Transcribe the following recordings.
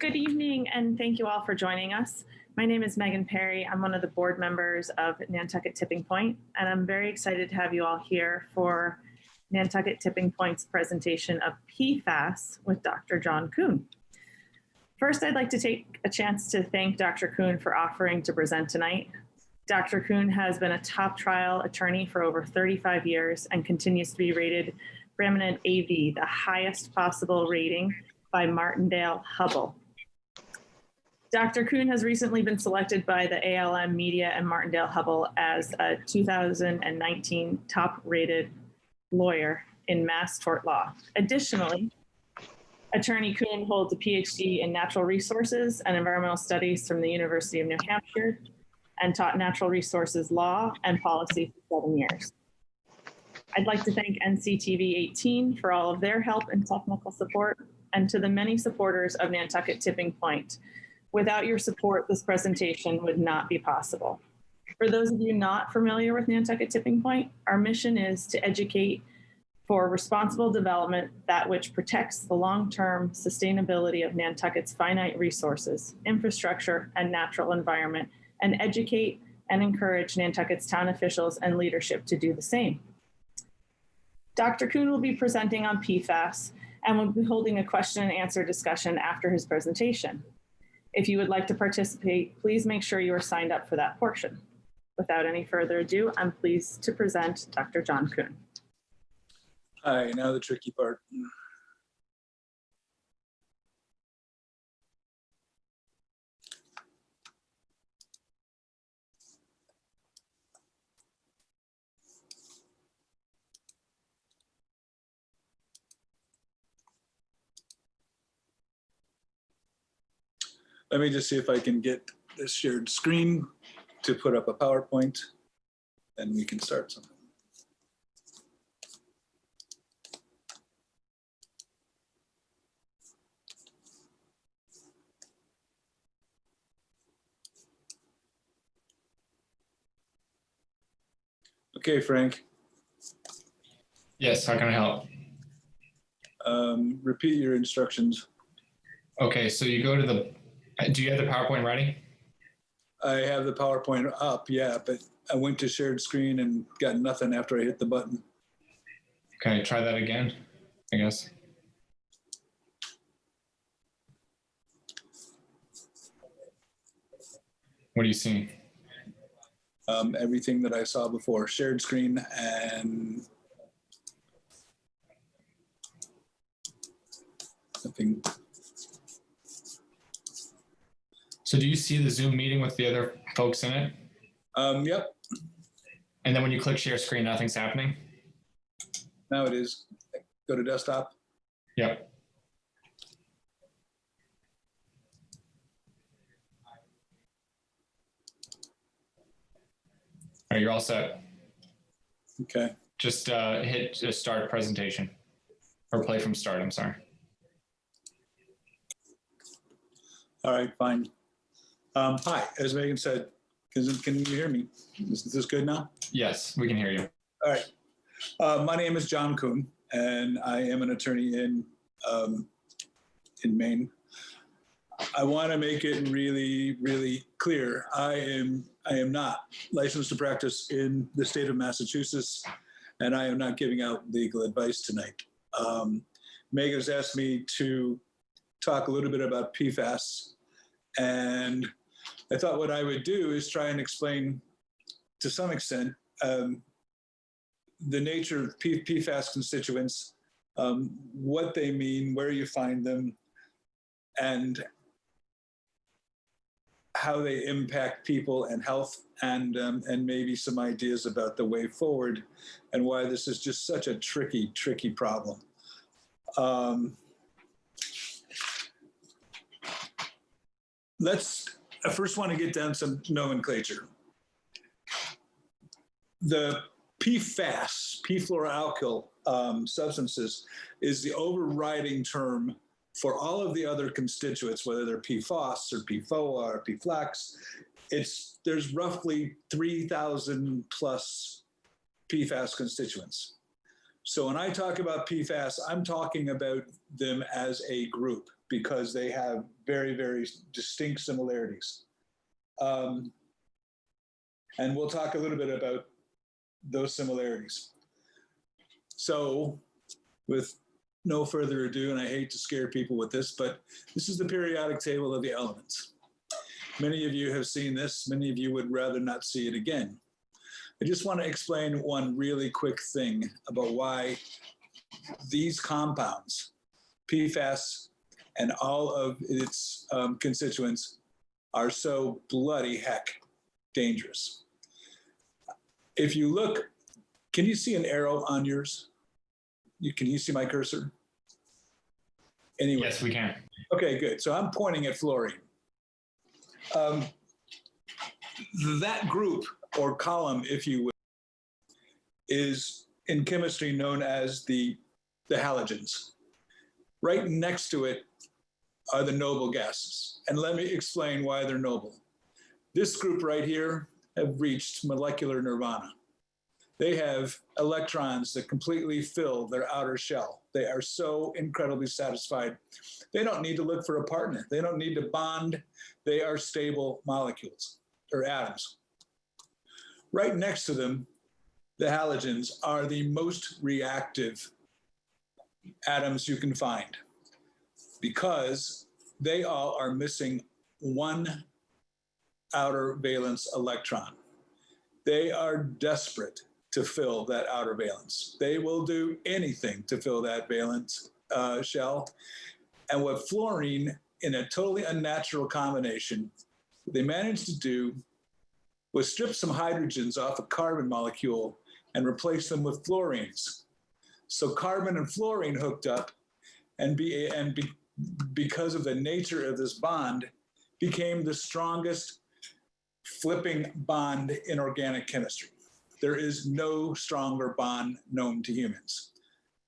Good evening, and thank you all for joining us. My name is Megan Perry. I'm one of the board members of Nantucket Tipping Point, and I'm very excited to have you all here for Nantucket Tipping Point's presentation of PFAS with Dr. John Kuhn. First, I'd like to take a chance to thank Dr. Kuhn for offering to present tonight. Dr. Kuhn has been a top trial attorney for over 35 years and continues to be rated preeminent AV, the highest possible rating by Martindale-Hubbell. Dr. Kuhn has recently been selected by the ALM Media and Martindale-Hubbell as a 2019 top-rated lawyer in mass tort law. Additionally, Attorney Kuhn holds a PhD in natural resources and environmental studies from the University of New Hampshire and taught natural resources law and policy for 7 years. I'd like to thank NCTV 18 for all of their help and technical support, and to the many supporters of Nantucket Tipping Point. Without your support, this presentation would not be possible. For those of you not familiar with Nantucket Tipping Point, our mission is to educate for responsible development, that which protects the long-term sustainability of Nantucket's finite resources, infrastructure, and natural environment, and educate and encourage Nantucket's town officials and leadership to do the same. Dr. Kuhn will be presenting on PFAS and will be holding a question and answer discussion after his presentation. If you would like to participate, please make sure you are signed up for that portion. Without any further ado, I'm pleased to present Dr. John Kuhn. Hi, now the tricky part. Let me just see if I can get this shared screen to put up a PowerPoint, and we can start something. Okay, Frank. Yes, how can I help? Repeat your instructions. Okay, so you go to the, do you have the PowerPoint ready? I have the PowerPoint up, yeah, but I went to shared screen and got nothing after I hit the button. Okay, try that again, I guess. What are you seeing? Everything that I saw before, shared screen and nothing. So do you see the Zoom meeting with the other folks in it? Yep. And then when you click share screen, nothing's happening? Now it is. Go to desktop. Yep. All right, you're all set. Okay. Just hit start presentation, or play from start, I'm sorry. All right, fine. Hi, as Megan said, can you hear me? Is this good now? Yes, we can hear you. All right. My name is John Kuhn, and I am an attorney in Maine. I want to make it really, really clear. I am not licensed to practice in the state of Massachusetts, and I am not giving out legal advice tonight. Megan has asked me to talk a little bit about PFAS, and I thought what I would do is try and explain, to some extent, the nature of PFAS constituents, what they mean, where you find them, and how they impact people and health, and maybe some ideas about the way forward and why this is just such a tricky problem. I first want to get down some nomenclature. The PFAS, perfluoroalkyl substances, is the overriding term for all of the other constituents, whether they're PFAS or PFOA or PFLAX. There's roughly 3,000 plus PFAS constituents. So when I talk about PFAS, I'm talking about them as a group. because they have very, very distinct similarities. And we'll talk a little bit about those similarities. So with no further ado, and I hate to scare people with this, but this is the periodic table of the elements. Many of you have seen this. Many of you would rather not see it again. I just want to explain one really quick thing about why these compounds, PFAS and all of its constituents, are so bloody heck dangerous. If you look, can you see an arrow on yours? Can you see my cursor? Anyway. Yes, we can. Okay, good. So I'm pointing at fluorine. That group, or column, if you will, is in chemistry known as the halogens. Right next to it are the noble gases. And let me explain why they're noble. This group right here have reached molecular nirvana. They have electrons that completely fill their outer shell. They are so incredibly satisfied. They don't need to look for a partner. They don't need to bond. They are stable molecules or atoms. Right next to them, the halogens are the most reactive atoms you can find because they all are missing one outer valence electron. They are desperate to fill that outer valence. They will do anything to fill that valence shell. And what fluorine, in a totally unnatural combination, they managed to do was strip some hydrogens off a carbon molecule and replace them with fluorines. So carbon and fluorine hooked up, and because of the nature of this bond, became the strongest flipping bond in organic chemistry. There is no stronger bond known to humans.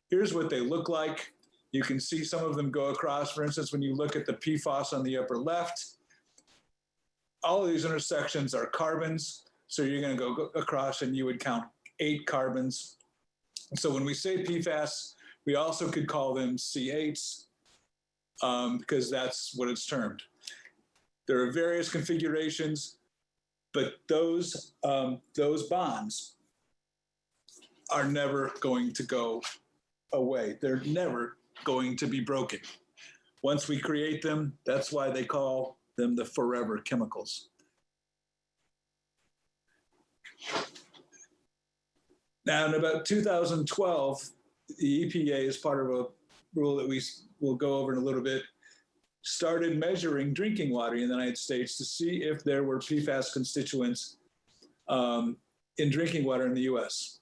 Here's what they look like. You can see some of them go across. For instance, when you look at the PFAS on the upper left, all of these intersections are carbons. So you're going to go across and you would count 8 carbons. So when we say PFAS, we also could call them C8s because that's what it's termed. There are various configurations, but those bonds are never going to go away. They're never going to be broken. Once we create them, that's why they call them the forever chemicals. Now, in about 2012, the EPA, as part of a rule that we will go over in a little bit, started measuring drinking water in the United States to see if there were PFAS constituents in drinking water in the US.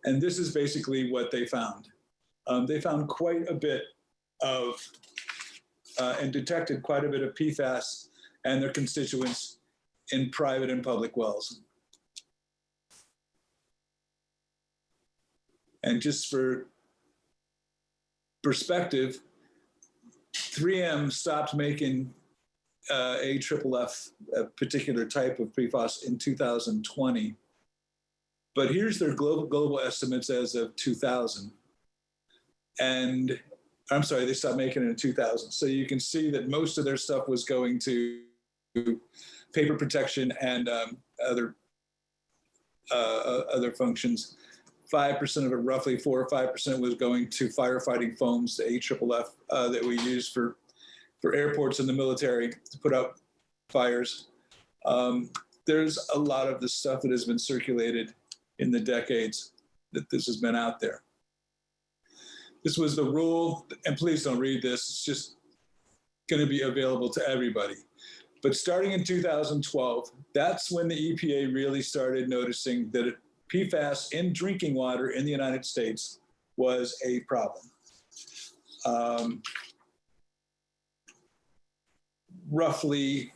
And this is basically what they found. They found quite a bit of, and detected quite a bit of PFAS and their constituents in private and public wells. And just for perspective, 3M stopped making AFFF, a particular type of PFAS, in 2020. But here's their global estimates as of 2000. And I'm sorry, they stopped making it in 2000. So you can see that most of their stuff was going to paper protection and other functions. 5% of it, roughly 4 or 5%, was going to firefighting foams, the AFFF that we use for airports and the military to put out fires. There's a lot of the stuff that has been circulated in the decades that this has been out there. This was the rule, and please don't read this, it's just going to be available to everybody. But starting in 2012, that's when the EPA really started noticing that PFAS in drinking water in the United States was a problem. Roughly,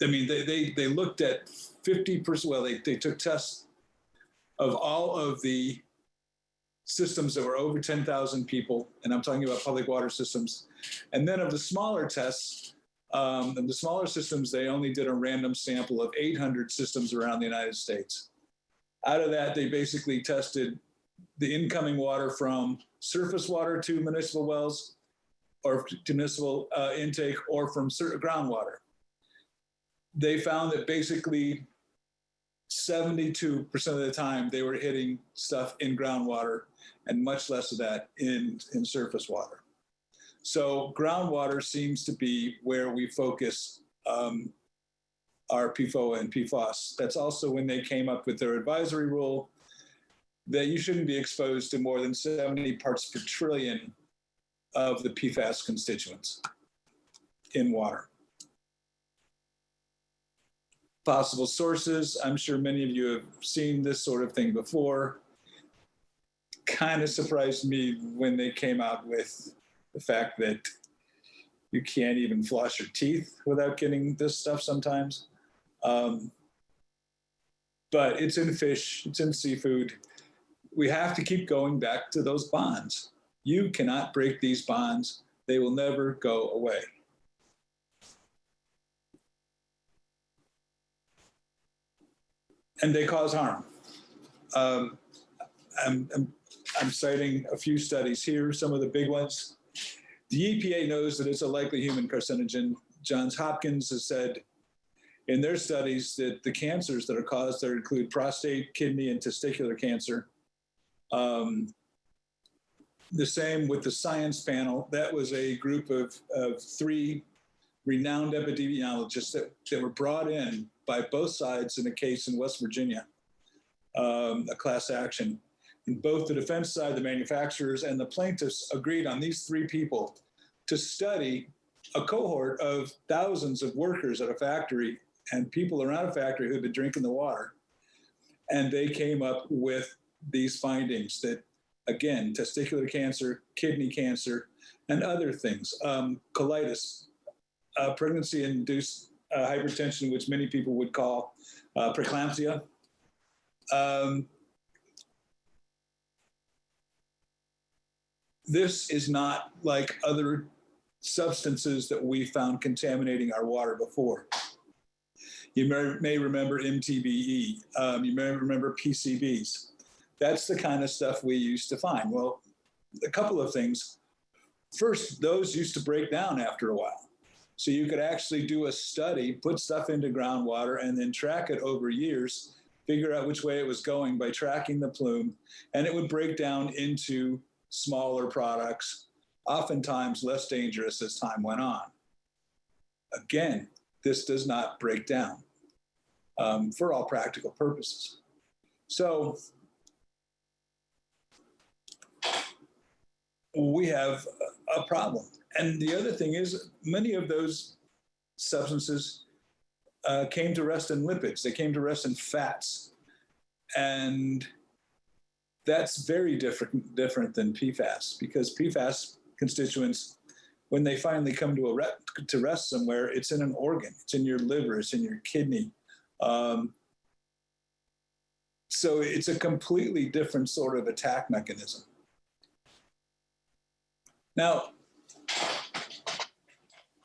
I mean, they looked at 50%, well, they took tests of all of the systems that were over 10,000 people, and I'm talking about public water systems. And then of the smaller tests, and the smaller systems, they only did a random sample of 800 systems around the United States. Out of that, they basically tested the incoming water from surface water to municipal wells or to municipal intake or from certain groundwater. They found that basically 72% of the time they were hitting stuff in groundwater and much less of that in surface water. So groundwater seems to be where we focus our PFOA and PFAS. That's also when they came up with their advisory rule that you shouldn't be exposed to more than 70 parts per trillion of the PFAS constituents in water. Possible sources, I'm sure many of you have seen this sort of thing before. Kind of surprised me when they came out with the fact that you can't even floss your teeth without getting this stuff sometimes. But it's in fish, it's in seafood. We have to keep going back to those bonds. You cannot break these bonds. They will never go away. And they cause harm. I'm citing a few studies here, some of the big ones. The EPA knows that it's a likely human carcinogen. Johns Hopkins has said in their studies that the cancers that are caused there include prostate, kidney, and testicular cancer. The same with the science panel. That was a group of 3 renowned epidemiologists that were brought in by both sides in a case in West Virginia, a class action. And both the defense side, the manufacturers, and the plaintiffs agreed on these 3 people to study a cohort of thousands of workers at a factory and people around a factory who had been drinking the water. And they came up with these findings that, again, testicular cancer, kidney cancer, and other things, colitis, pregnancy-induced hypertension, which many people would call preeclampsia. This is not like other substances that we found contaminating our water before. You may remember MTBE. You may remember PCBs. That's the kind of stuff we used to find. Well, a couple of things. First, those used to break down after a while. So you could actually do a study, put stuff into groundwater, and then track it over years, figure out which way it was going by tracking the plume, and it would break down into smaller products, oftentimes less dangerous as time went on. Again, this does not break down for all practical purposes. So we have a problem. And the other thing is many of those substances came to rest in lipids. They came to rest in fats. And that's very different than PFAS, because PFAS constituents, when they finally come to rest somewhere, it's in an organ. It's in your liver. It's in your kidney. So it's a completely different sort of attack mechanism. Now,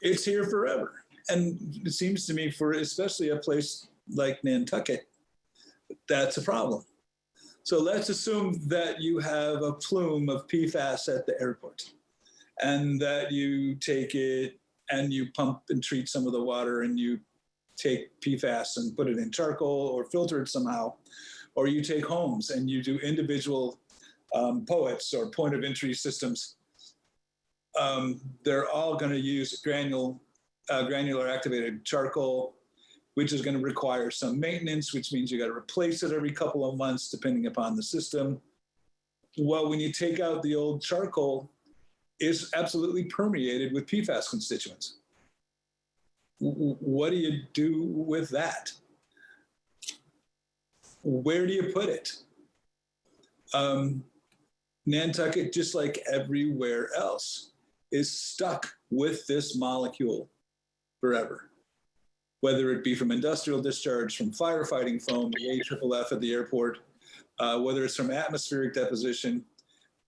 it's here forever. And it seems to me, for especially a place like Nantucket, that's a problem. So let's assume that you have a plume of PFAS at the airport and that you take it and you pump and treat some of the water and you take PFAS and put it in charcoal or filter it somehow, or you take homes and you do individual POETs or point of entry systems. They're all going to use granular activated charcoal, which is going to require some maintenance, which means you got to replace it every couple of months, depending upon the system. Well, when you take out the old charcoal, it's absolutely permeated with PFAS constituents. What do you do with that? Where do you put it? Nantucket, just like everywhere else, is stuck with this molecule forever. Whether it be from industrial discharge, from firefighting foam, the AFFF at the airport, whether it's from atmospheric deposition,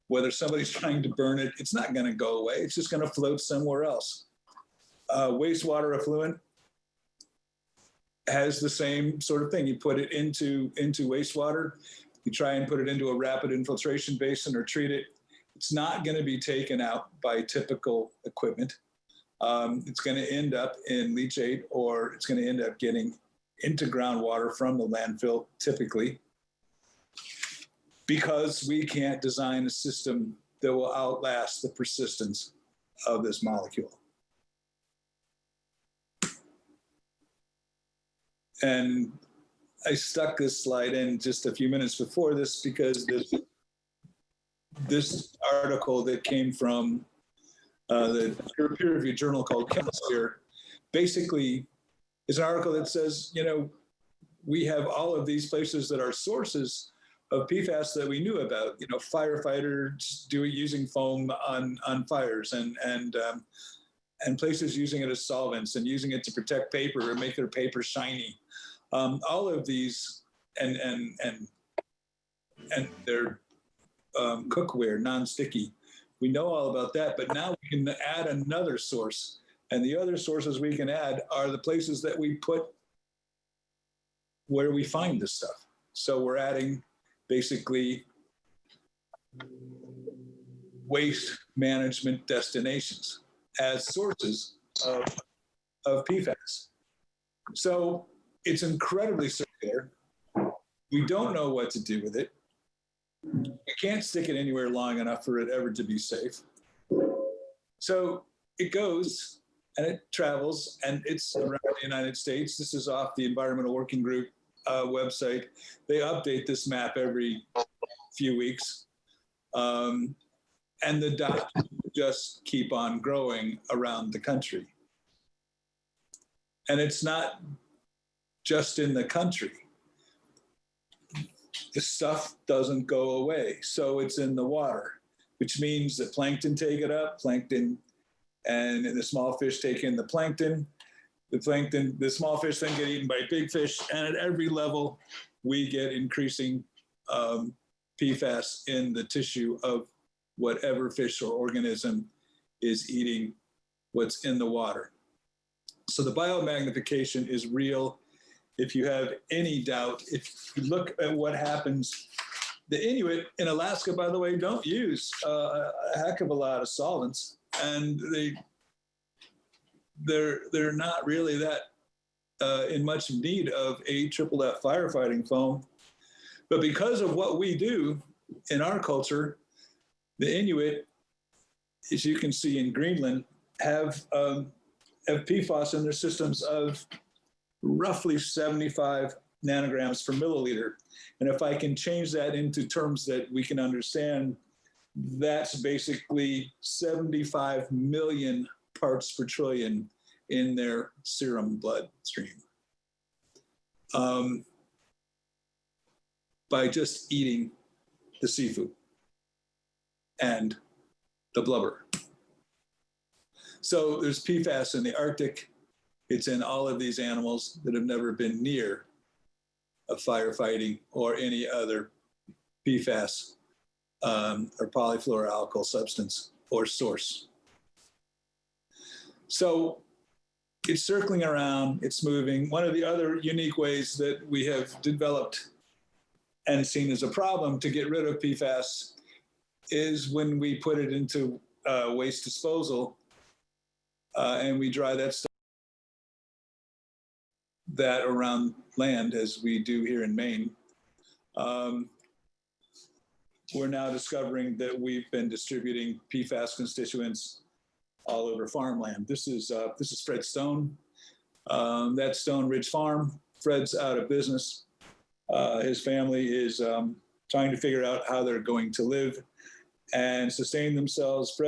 whether somebody's trying to burn it, it's not going to go away. It's just going to float somewhere else. Wastewater effluent has the same sort of thing. You put it into wastewater, you try and put it into a rapid infiltration basin or treat it, It's not going to be taken out by typical equipment. It's going to end up in leachate, or it's going to end up getting into groundwater from the landfill, typically, because we can't design a system that will outlast the persistence of this molecule. And I stuck this slide in just a few minutes before this because this article that came from the peer-reviewed journal called Chemistry basically is an article that says, you know, we have all of these places that are sources of PFAS that we knew about, you know, firefighters using foam on fires, and places using it as solvents and using it to protect paper or make their paper shiny. All of these and their cookware, non-sticky. We know all about that, but now we can add another source. And the other sources we can add are the places that we put where we find this stuff. So we're adding basically waste management destinations as sources of PFAS. So it's incredibly circular. We don't know what to do with it. We can't stick it anywhere long enough for it ever to be safe. So it goes and it travels, and it's around the United States. This is off the Environmental Working Group website. They update this map every few weeks. And the dots just keep on growing around the country. And it's not just in the country. The stuff doesn't go away. So it's in the water, which means that plankton take it up, and the small fish take in the plankton. The small fish then get eaten by big fish. And at every level, we get increasing PFAS in the tissue of whatever fish or organism is eating what's in the water. So the biomagnification is real. If you have any doubt, if you look at what happens, the Inuit in Alaska, by the way, don't use a heck of a lot of solvents, and they're not really that in much need of AFFF firefighting foam. But because of what we do in our culture, the Inuit, as you can see in Greenland, have PFAS in their systems of roughly 75 nanograms per milliliter. And if I can change that into terms that we can understand, that's basically 75 million parts per trillion in their serum blood stream. By just eating the seafood and the blubber. So there's PFAS in the Arctic. It's in all of these animals that have never been near a firefighting or any other PFAS or polyfluoroalkyl substance or source. So it's circling around, it's moving. One of the other unique ways that we have developed and seen as a problem to get rid of PFAS is when we put it into waste disposal and we dry that around land, as we do here in Maine. We're now discovering that we've been distributing PFAS constituents all over farmland. This is Fred Stone. That's Stoneridge Farm. Fred's out of business. His family is trying to figure out how they're going to live and sustain themselves.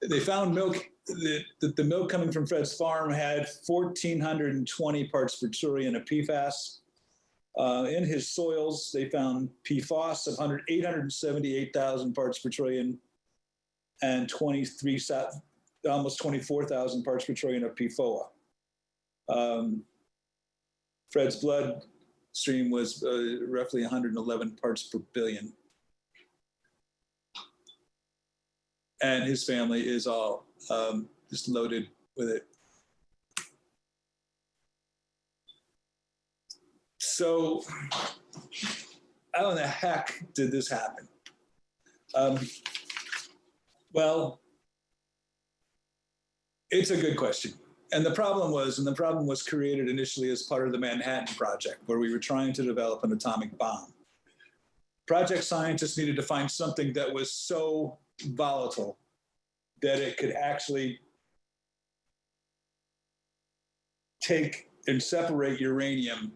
They found milk, that the milk coming from Fred's farm had 1,420 parts per trillion of PFAS. In his soils, they found PFAS of 878,000 parts per trillion and almost 24,000 parts per trillion of PFOA. Fred's blood stream was roughly 111 parts per billion. And his family is all just loaded with it. So how in the heck did this happen? Well, it's a good question. And the problem was created initially as part of the Manhattan Project, where we were trying to develop an atomic bomb. Project scientists needed to find something that was so volatile that it could actually take and separate uranium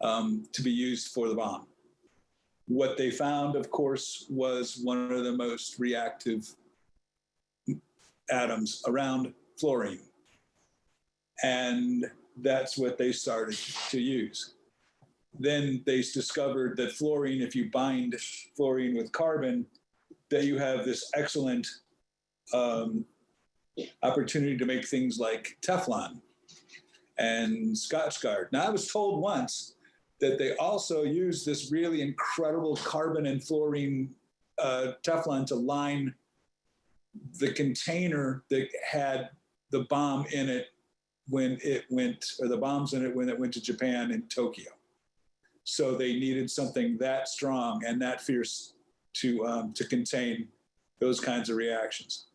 to be used for the bomb. What they found, of course, was one of the most reactive atoms around, fluorine. And that's what they started to use. Then they discovered that fluorine, if you bind fluorine with carbon, that you have this excellent opportunity to make things like Teflon and Scotchgard. Now, I was told once that they also use this really incredible carbon and fluorine Teflon to line the container that had the bomb in it when it went, or the bombs in it when it went to Japan and Tokyo. So they needed something that strong and that fierce to contain those kinds of reactions.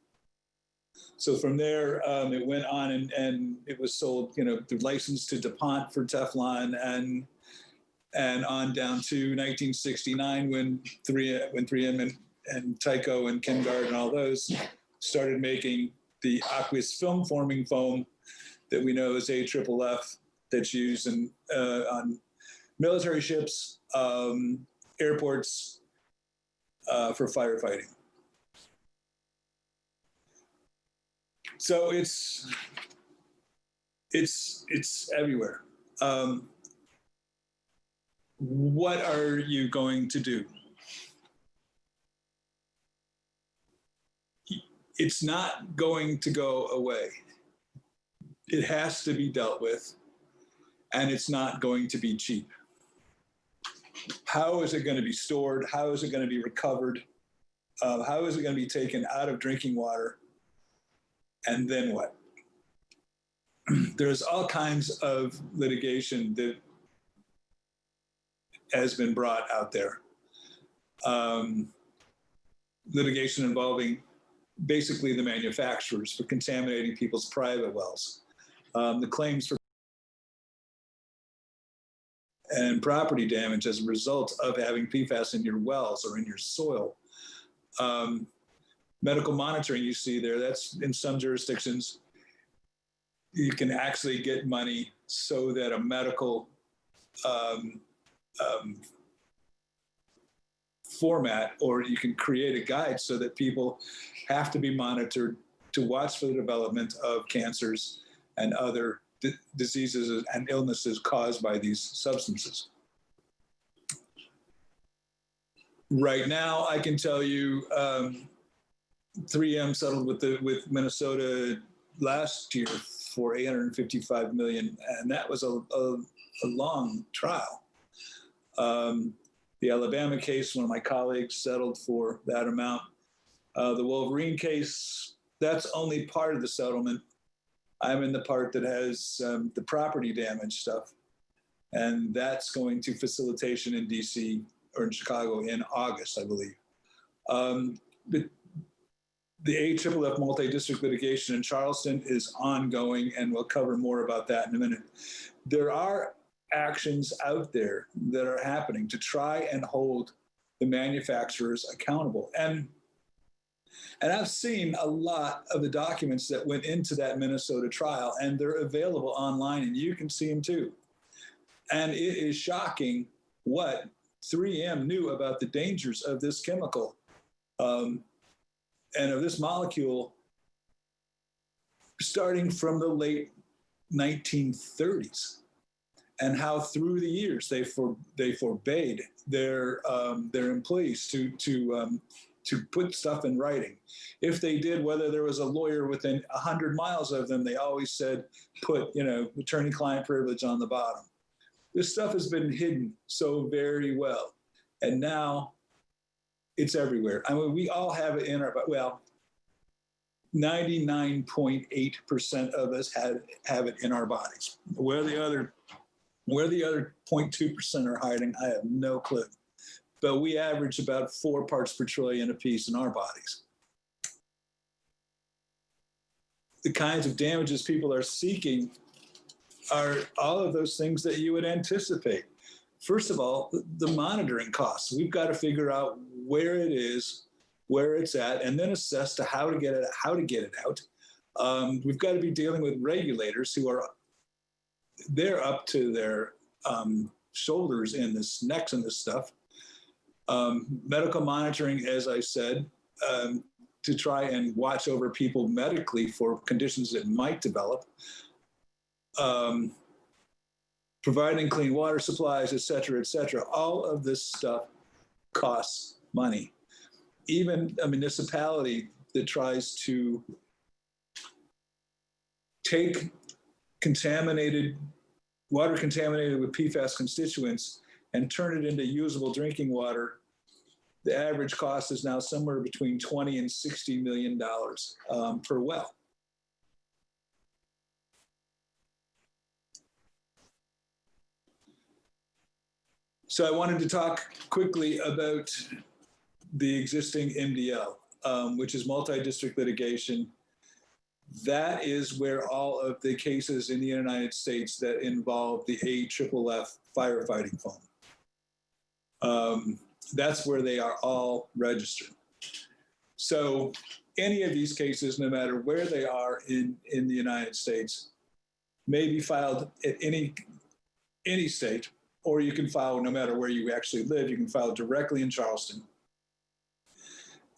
So from there, it went on and it was sold, the license to DuPont for Teflon and on down to 1969 when 3M and Tyco and Kengard and all those started making the aqueous film forming foam that we know as AFFF that's used on military ships, airports, for firefighting. So it's everywhere. What are you going to do? It's not going to go away. It has to be dealt with, and it's not going to be cheap. How is it going to be stored? How is it going to be recovered? How is it going to be taken out of drinking water? And then what? There's all kinds of litigation that has been brought out there. Litigation involving basically the manufacturers for contaminating people's private wells. The claims for and property damage as a result of having PFAS in your wells or in your soil. Medical monitoring you see there, that's in some jurisdictions, you can actually get money so that a medical format, or you can create a guide so that people have to be monitored to watch for the development of cancers and other diseases and illnesses caused by these substances. Right now, I can tell you 3M settled with Minnesota last year for $855 million, and that was a long trial. The Alabama case, one of my colleagues settled for that amount. The Wolverine case, that's only part of the settlement. I'm in the part that has the property damage stuff, and that's going to facilitation in DC or in Chicago in August, I believe. The AFFF multi-district litigation in Charleston is ongoing, and we'll cover more about that in a minute. There are actions out there that are happening to try and hold the manufacturers accountable. And I've seen a lot of the documents that went into that Minnesota trial, and they're available online, and you can see them too. And it is shocking what 3M knew about the dangers of this chemical and of this molecule starting from the late 1930s, and how through the years they forbade their employees to put stuff in writing. If they did, whether there was a lawyer within 100 miles of them, they always said, put, attorney-client privilege on the bottom. This stuff has been hidden so very well. And now it's everywhere. I mean, we all have it in our, 99.8% of us have it in our bodies. Where the other 0.2% are hiding, I have no clue. but we average about 4 parts per trillion apiece in our bodies. The kinds of damages people are seeking are all of those things that you would anticipate. First of all, the monitoring costs. We've got to figure out where it is, where it's at, and then assess to how to get it out. We've got to be dealing with regulators who are, they're up to their shoulders in this, necks in this stuff. Medical monitoring, as I said, to try and watch over people medically for conditions that might develop. Providing clean water supplies, et cetera, et cetera. All of this stuff costs money. Even a municipality that tries to take water contaminated with PFAS constituents and turn it into usable drinking water, the average cost is now somewhere between $20 and $60 million per well. So I wanted to talk quickly about the existing MDL, which is multi-district litigation. That is where all of the cases in the United States that involve the AFFF firefighting foam. That's where they are all registered. So any of these cases, no matter where they are in the United States, may be filed at any state, or you can file no matter where you actually live. You can file directly in Charleston,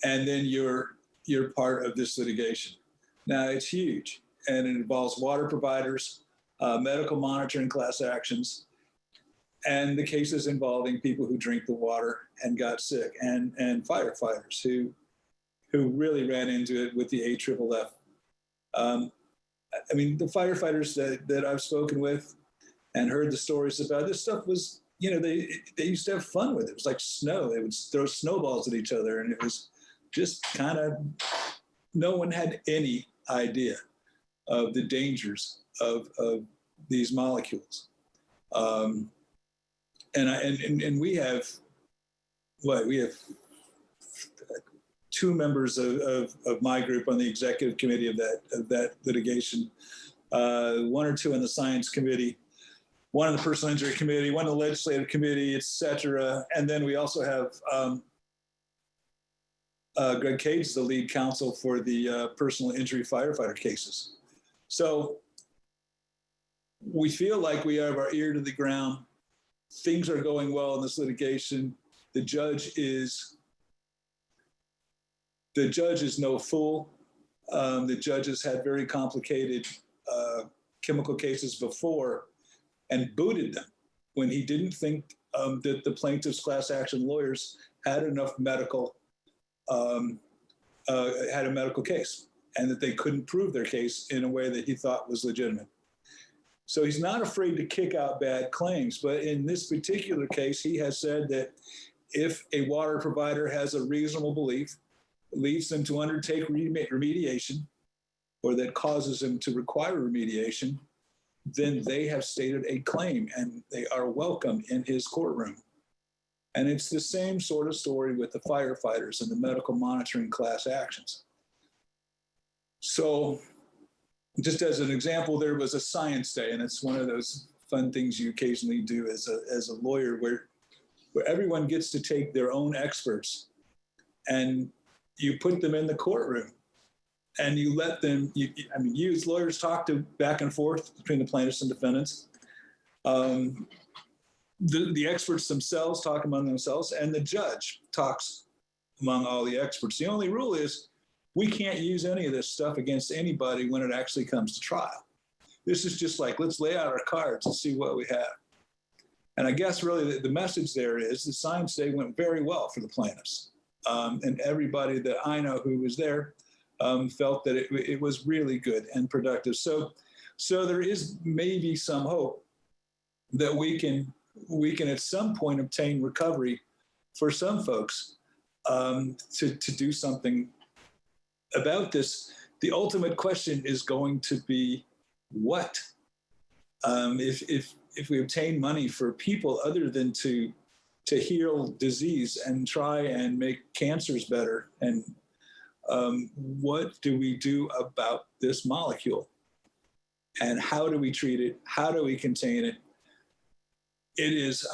and then you're part of this litigation. Now, it's huge, and it involves water providers, medical monitoring class actions, and the cases involving people who drink the water and got sick, and firefighters who really ran into it with the AFFF. I mean, the firefighters that I've spoken with and heard the stories about, this stuff was, they used to have fun with it. It was like snow. They would throw snowballs at each other, and it was just kind of, no one had any idea of the dangers of these molecules. And we have, we have 2 members of my group on the executive committee of that litigation, 1 or 2 on the science committee, 1 on the personal injury committee, 1 on the legislative committee, et cetera. And then we also have Greg Cage, the lead counsel for the personal injury firefighter cases. So we feel like we have our ear to the ground. Things are going well in this litigation. The judge is no fool. The judge has had very complicated chemical cases before and booted them when he didn't think that the plaintiff's class action lawyers had enough medical, had a medical case, and that they couldn't prove their case in a way that he thought was legitimate. So he's not afraid to kick out bad claims, but in this particular case, he has said that if a water provider has a reasonable belief, leads them to undertake remediation, or that causes them to require remediation, then they have stated a claim and they are welcome in his courtroom. And it's the same sort of story with the firefighters and the medical monitoring class actions. So just as an example, there was a science day, and it's one of those fun things you occasionally do as a lawyer where everyone gets to take their own experts and you put them in the courtroom and you let them, you as lawyers talk to back and forth between the plaintiffs and defendants. The experts themselves talk among themselves, and the judge talks among all the experts. The only rule is we can't use any of this stuff against anybody when it actually comes to trial. This is just like, let's lay out our cards and see what we have. And I guess really the message there is the science day went very well for the plaintiffs. And everybody that I know who was there felt that it was really good and productive. So there is maybe some hope that we can at some point obtain recovery for some folks to do something about this. The ultimate question is going to be what? If we obtain money for people other than to to heal disease and try and make cancers better. And what do we do about this molecule? And how do we treat it? How do we contain it? It is,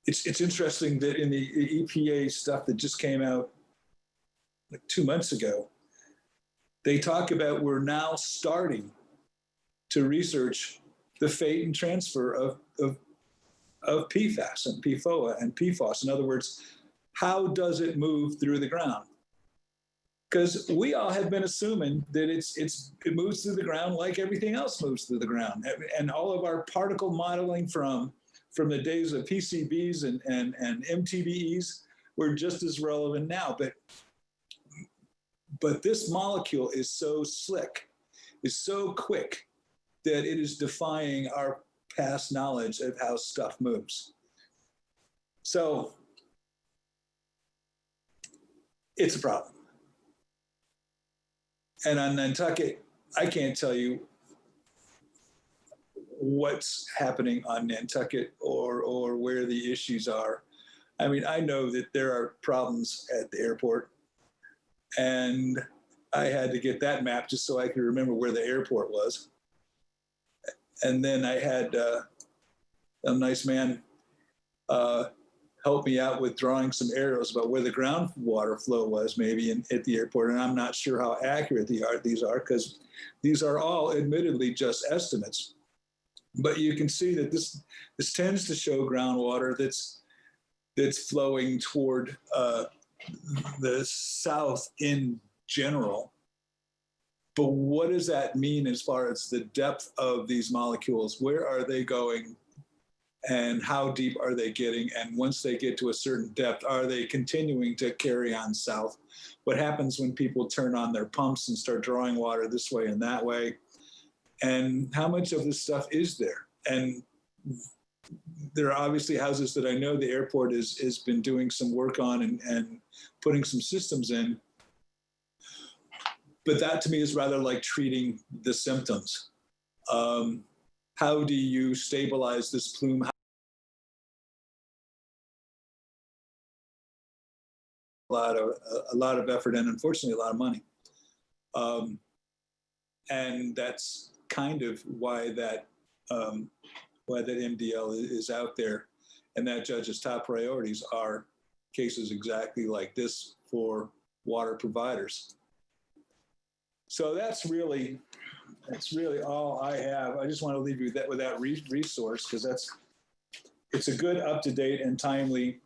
it's interesting that in the EPA stuff that just came out like 2 months ago, they talk about we're now starting to research the fate and transfer of PFAS and PFOA and PFAS. In other words, how does it move through the ground? Because we all have been assuming that it moves through the ground like everything else moves through the ground. And all of our particle modeling from the days of PCBs and MTBEs were just as relevant now. But this molecule is so slick, is so quick, that it is defying our past knowledge of how stuff moves. So it's a problem. And on Nantucket, I can't tell you what's happening on Nantucket or where the issues are. I mean, I know that there are problems at the airport, and I had to get that map just so I could remember where the airport was. And then I had a nice man help me out with drawing some arrows about where the groundwater flow was maybe at the airport. And I'm not sure how accurate these are because these are all admittedly just estimates. But you can see that this tends to show groundwater that's flowing toward the south in general. But what does that mean as far as the depth of these molecules? Where are they going? And how deep are they getting? And once they get to a certain depth, are they continuing to carry on south? What happens when people turn on their pumps and start drawing water this way and that way? And how much of this stuff is there? And there are obviously houses that I know the airport has been doing some work on and putting some systems in. But that to me is rather like treating the symptoms. How do you stabilize this plume? A lot of effort and unfortunately a lot of money. And that's kind of why that MDL is out there. And that judge's top priorities are cases exactly like this for water providers. So that's really all I have. I just want to leave you with that resource because it's a good, up-to-date, and timely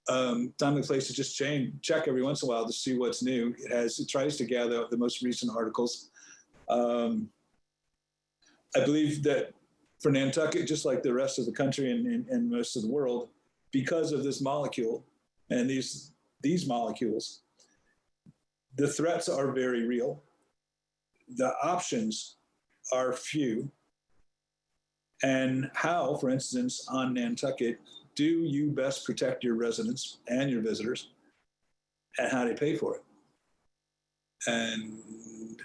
place to just check every once in a while to see what's new. It tries to gather the most recent articles. I believe that for Nantucket, just like the rest of the country and most of the world, because of this molecule and these molecules, the threats are very real. The options are few. And how, for instance, on Nantucket, do you best protect your residents and your visitors, and how do you pay for it? And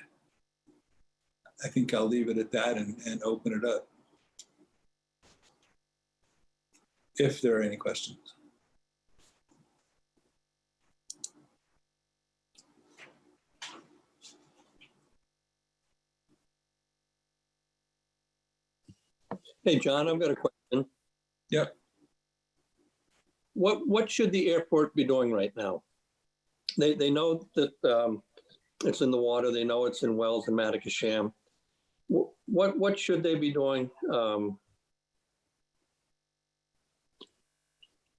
I think I'll leave it at that and open it up if there are any questions. Hey, John, I've got a question. Yep. What should the airport be doing right now? They know that it's in the water. They know it's in wells in Matacasham. What should they be doing?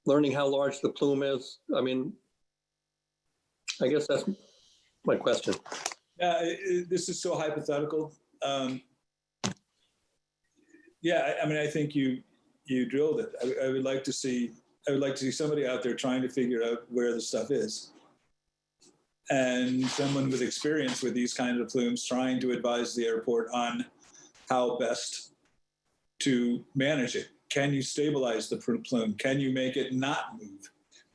Learning how large the plume is. I mean, I guess that's my question. This is so hypothetical. Yeah, I mean, I think you drilled it. I would like to see somebody out there trying to figure out where the stuff is, and someone with experience with these kinds of plumes trying to advise the airport on how best to manage it. Can you stabilize the plume? Can you make it not move?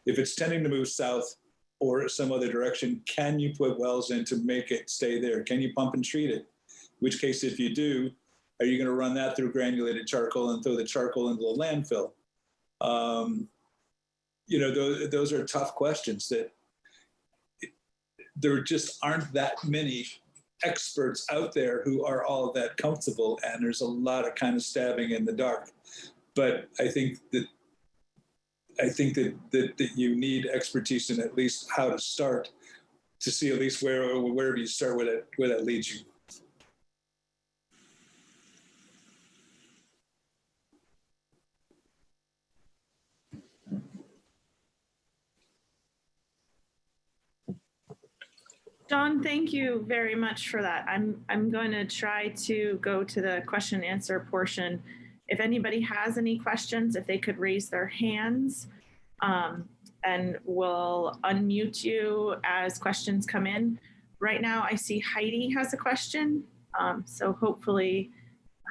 If it's tending to move south or some other direction, can you put wells in to make it stay there? Can you pump and treat it? In which case, if you do, are you going to run that through granulated charcoal and throw the charcoal into the landfill? You know, those are tough questions that there just aren't that many experts out there who are all that comfortable, and there's a lot of kind of stabbing in the dark. But I think that you need expertise in at least how to start, to see at least wherever you start, where that leads you. John, thank you very much for that. I'm going to try to go to the question and answer portion. If anybody has any questions, if they could raise their hands, and we'll unmute you as questions come in. Right now, I see Heidi has a question. So hopefully,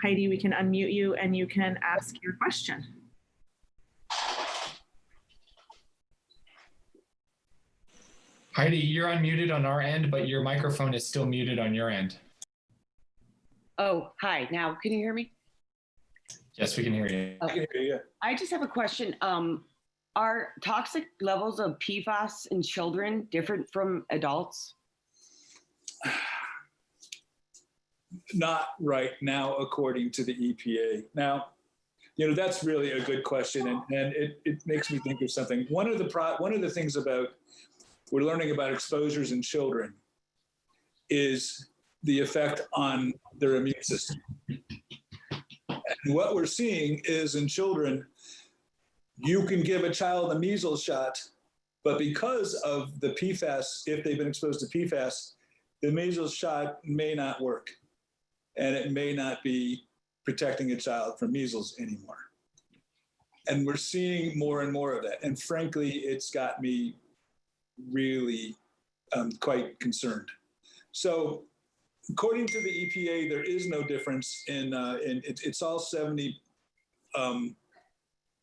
Heidi, we can unmute you and you can ask your question. Heidi, you're unmuted on our end, but your microphone is still muted on your end. Oh, hi. Now, can you hear me? Yes, we can hear you. I can hear you. I just have a question. Are toxic levels of PFAS in children different from adults? Not right now, according to the EPA. Now, you know, that's really a good question, and it makes me think of something. One of the things about we're learning about exposures in children is the effect on their immune system. And what we're seeing is in children, you can give a child a measles shot, but because of the PFAS, if they've been exposed to PFAS, the measles shot may not work, and it may not be protecting a child from measles anymore. And we're seeing more and more of that. And frankly, it's got me really quite concerned. So according to the EPA, there is no difference in it's all 70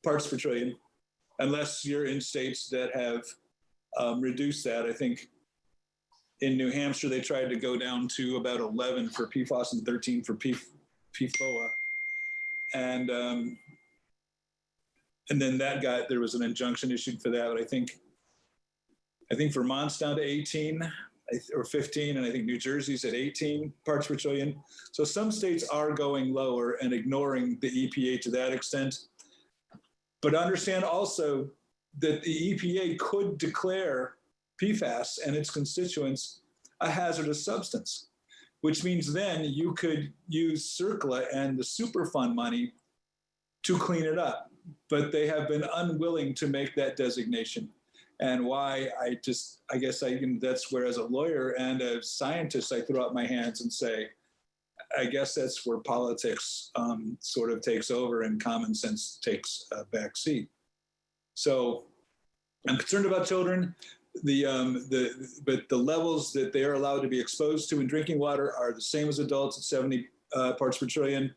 parts per trillion, unless you're in states that have reduced that. I think in New Hampshire, they tried to go down to about 11 for PFAS and 13 for PFOA. And then there was an injunction issued for that. But I think Vermont's down to 18 or 15, and I think New Jersey's at 18 parts per trillion. So some states are going lower and ignoring the EPA to that extent. But understand also that the EPA could declare PFAS and its constituents a hazardous substance, which means then you could use CERCLA and the Superfund money to clean it up. But they have been unwilling to make that designation. And why I guess that's where, as a lawyer and a scientist, I throw up my hands and say, I guess that's where politics sort of takes over and common sense takes a back seat. So I'm concerned about children. But the levels that they are allowed to be exposed to in drinking water are the same as adults at 70 parts per trillion,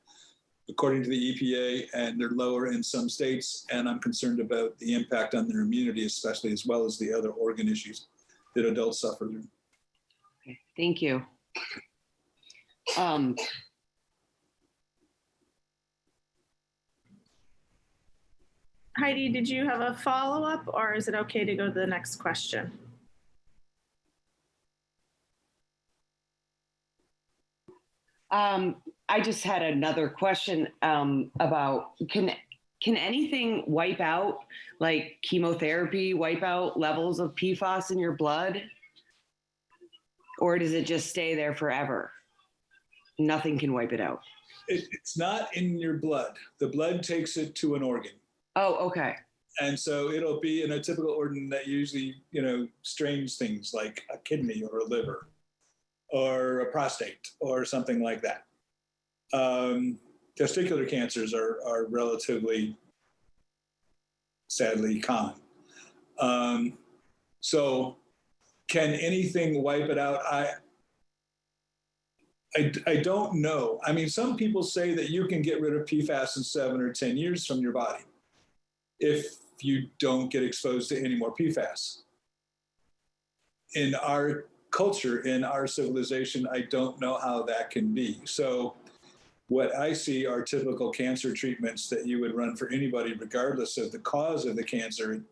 according to the EPA, and they're lower in some states. And I'm concerned about the impact on their immunity, especially, as well as the other organ issues that adults suffer through. Okay, thank you. Heidi, did you have a follow-up, or is it okay to go to the next question? I just had another question about can anything wipe out, like chemotherapy, wipe out levels of PFAS in your blood? Or does it just stay there forever? Nothing can wipe it out. It's not in your blood. The blood takes it to an organ. Oh, okay. And so it'll be in a typical organ that usually, strains things like a kidney or a liver or a prostate or something like that. Testicular cancers are relatively, sadly, common. So can anything wipe it out? I don't know. I mean, some people say that you can get rid of PFAS in 7 or 10 years from your body if you don't get exposed to any more PFAS. In our culture, in our civilization, I don't know how that can be. So What I see are typical cancer treatments that you would run for anybody, regardless of the cause of the cancer.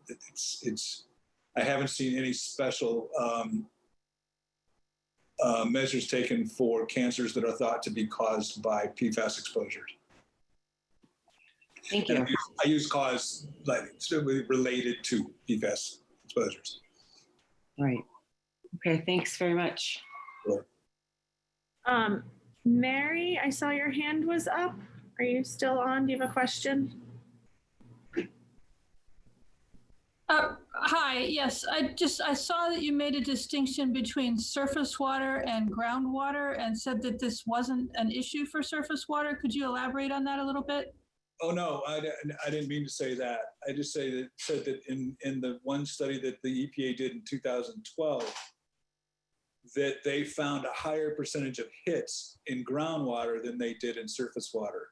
I haven't seen any special measures taken for cancers that are thought to be caused by PFAS exposures. Thank you. And I use cause like related to PFAS exposures. Right. Okay, thanks very much. Sure. Mary, I saw your hand was up. Are you still on? Do you have a question? Hi, yes, I saw that you made a distinction between surface water and groundwater and said that this wasn't an issue for surface water. Could you elaborate on that a little bit? Oh, no, I didn't mean to say that. I just said that in the one study that the EPA did in 2012, that they found a higher percentage of hits in groundwater than they did in surface water.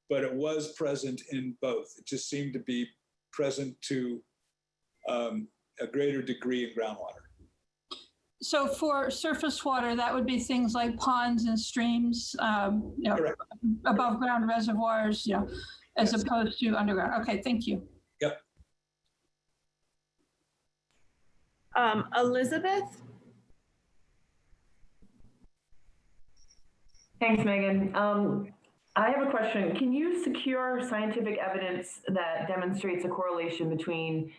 But it was present in both. It just seemed to be present to a greater degree in groundwater. So for surface water, that would be things like ponds and streams, above ground reservoirs, as Yes. opposed to underground. Okay, thank you. Yep. Elizabeth? Thanks, Megan. I have a question. Can you secure scientific evidence that demonstrates a correlation between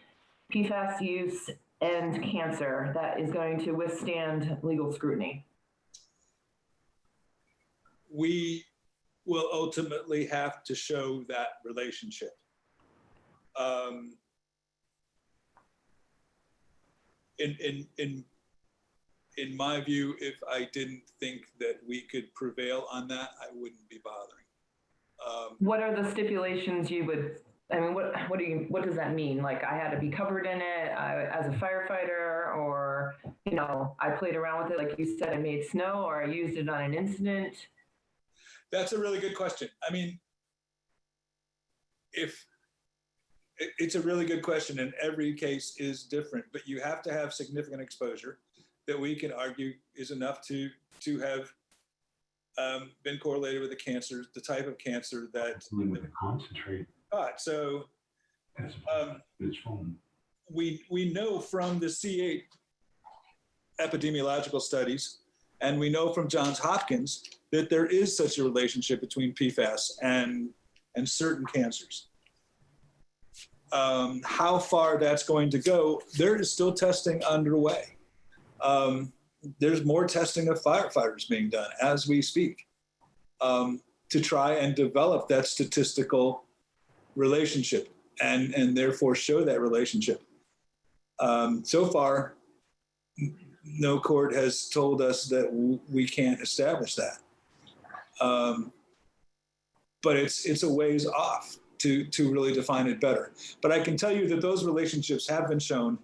PFAS use and cancer that is going to withstand legal scrutiny? We will ultimately have to show that relationship. In my view, if I didn't think that we could prevail on that, I wouldn't be bothering. What are the stipulations you would, I mean, what does that mean? Like I had to be covered in it as a firefighter, or, I played around with it. Like you said, I made snow, or I used it on an incident. That's a really good question. I mean, it's a really good question, and every case is different, but you have to have significant exposure that we can argue is enough to have been correlated with the cancer, the type of cancer that with the concentrate. So It's foam. we know from the C8 epidemiological studies, and we know from Johns Hopkins that there is such a relationship between PFAS and certain cancers. How far that's going to go, there is still testing underway. There's more testing of firefighters being done as we speak to try and develop that statistical relationship and therefore show that relationship. So far, no court has told us that we can't establish that. But it's a ways off to really define it better. But I can tell you that those relationships have been shown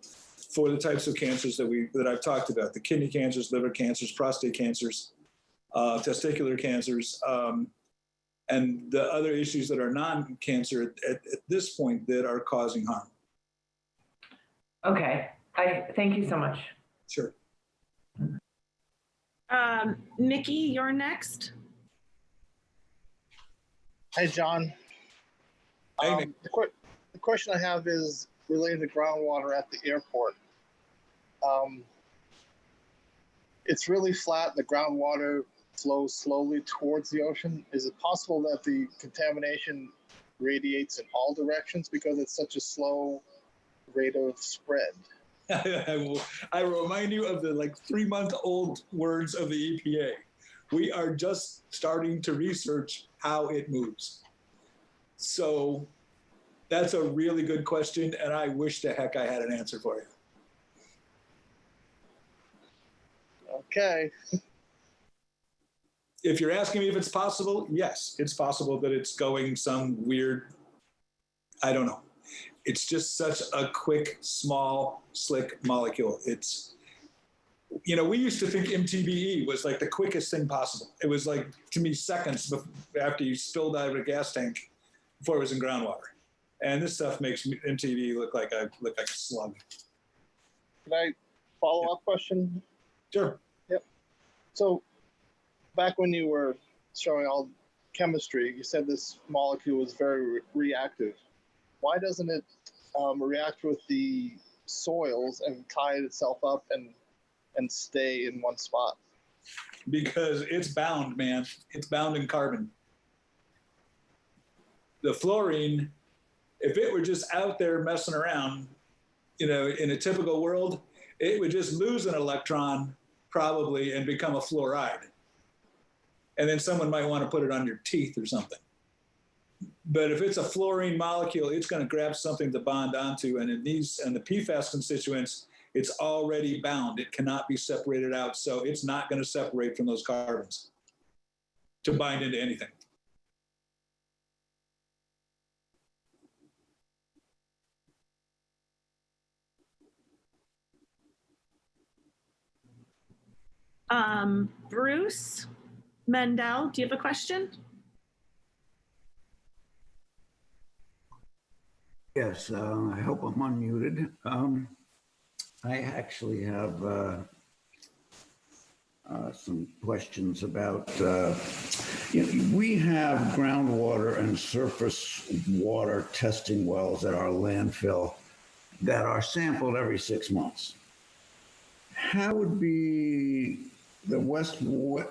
for the types of cancers that I've talked about: the kidney cancers, liver cancers, prostate cancers, testicular cancers, and the other issues that are non-cancer at this point that are causing harm. Okay, thank you so much. Sure. Nikki, you're next. Hi, John. Hey, Nick. The question I have is related to groundwater at the airport. It's really flat. The groundwater flows slowly towards the ocean. Is it possible that the contamination radiates in all directions because it's such a slow rate of spread? I will remind you of the 3-month-old words of the EPA. We are just starting to research how it moves. So that's a really good question, and I wish to heck I had an answer for you. Okay. If you're asking me if it's possible, yes, it's possible that it's going some weird, I don't know. It's just such a quick, small, slick molecule. It's, we used to think MTBE was the quickest thing possible. It was to me, seconds after you spilled out of a gas tank before it was in groundwater. And this stuff makes MTBE look like a slug. Can I follow-up question? Sure. Yep. So back when you were showing all chemistry, you said this molecule is very reactive. Why doesn't it react with the soils and tie itself up and stay in one spot? Because it's bound, man. It's bound in carbon. The fluorine, if it were just out there messing around, in a typical world, it would just lose an electron probably and become a fluoride. And then someone might want to put it on your teeth or something. But if it's a fluorine molecule, it's going to grab something to bond onto. And in the PFAS constituents, it's already bound. It cannot be separated out. So it's not going to separate from those carbons to bind into anything. Bruce Mendel, do you have a question? Yes, I hope I'm unmuted. I actually have some questions about, we have groundwater and surface water testing wells at our landfill that are sampled every 6 months. How would be the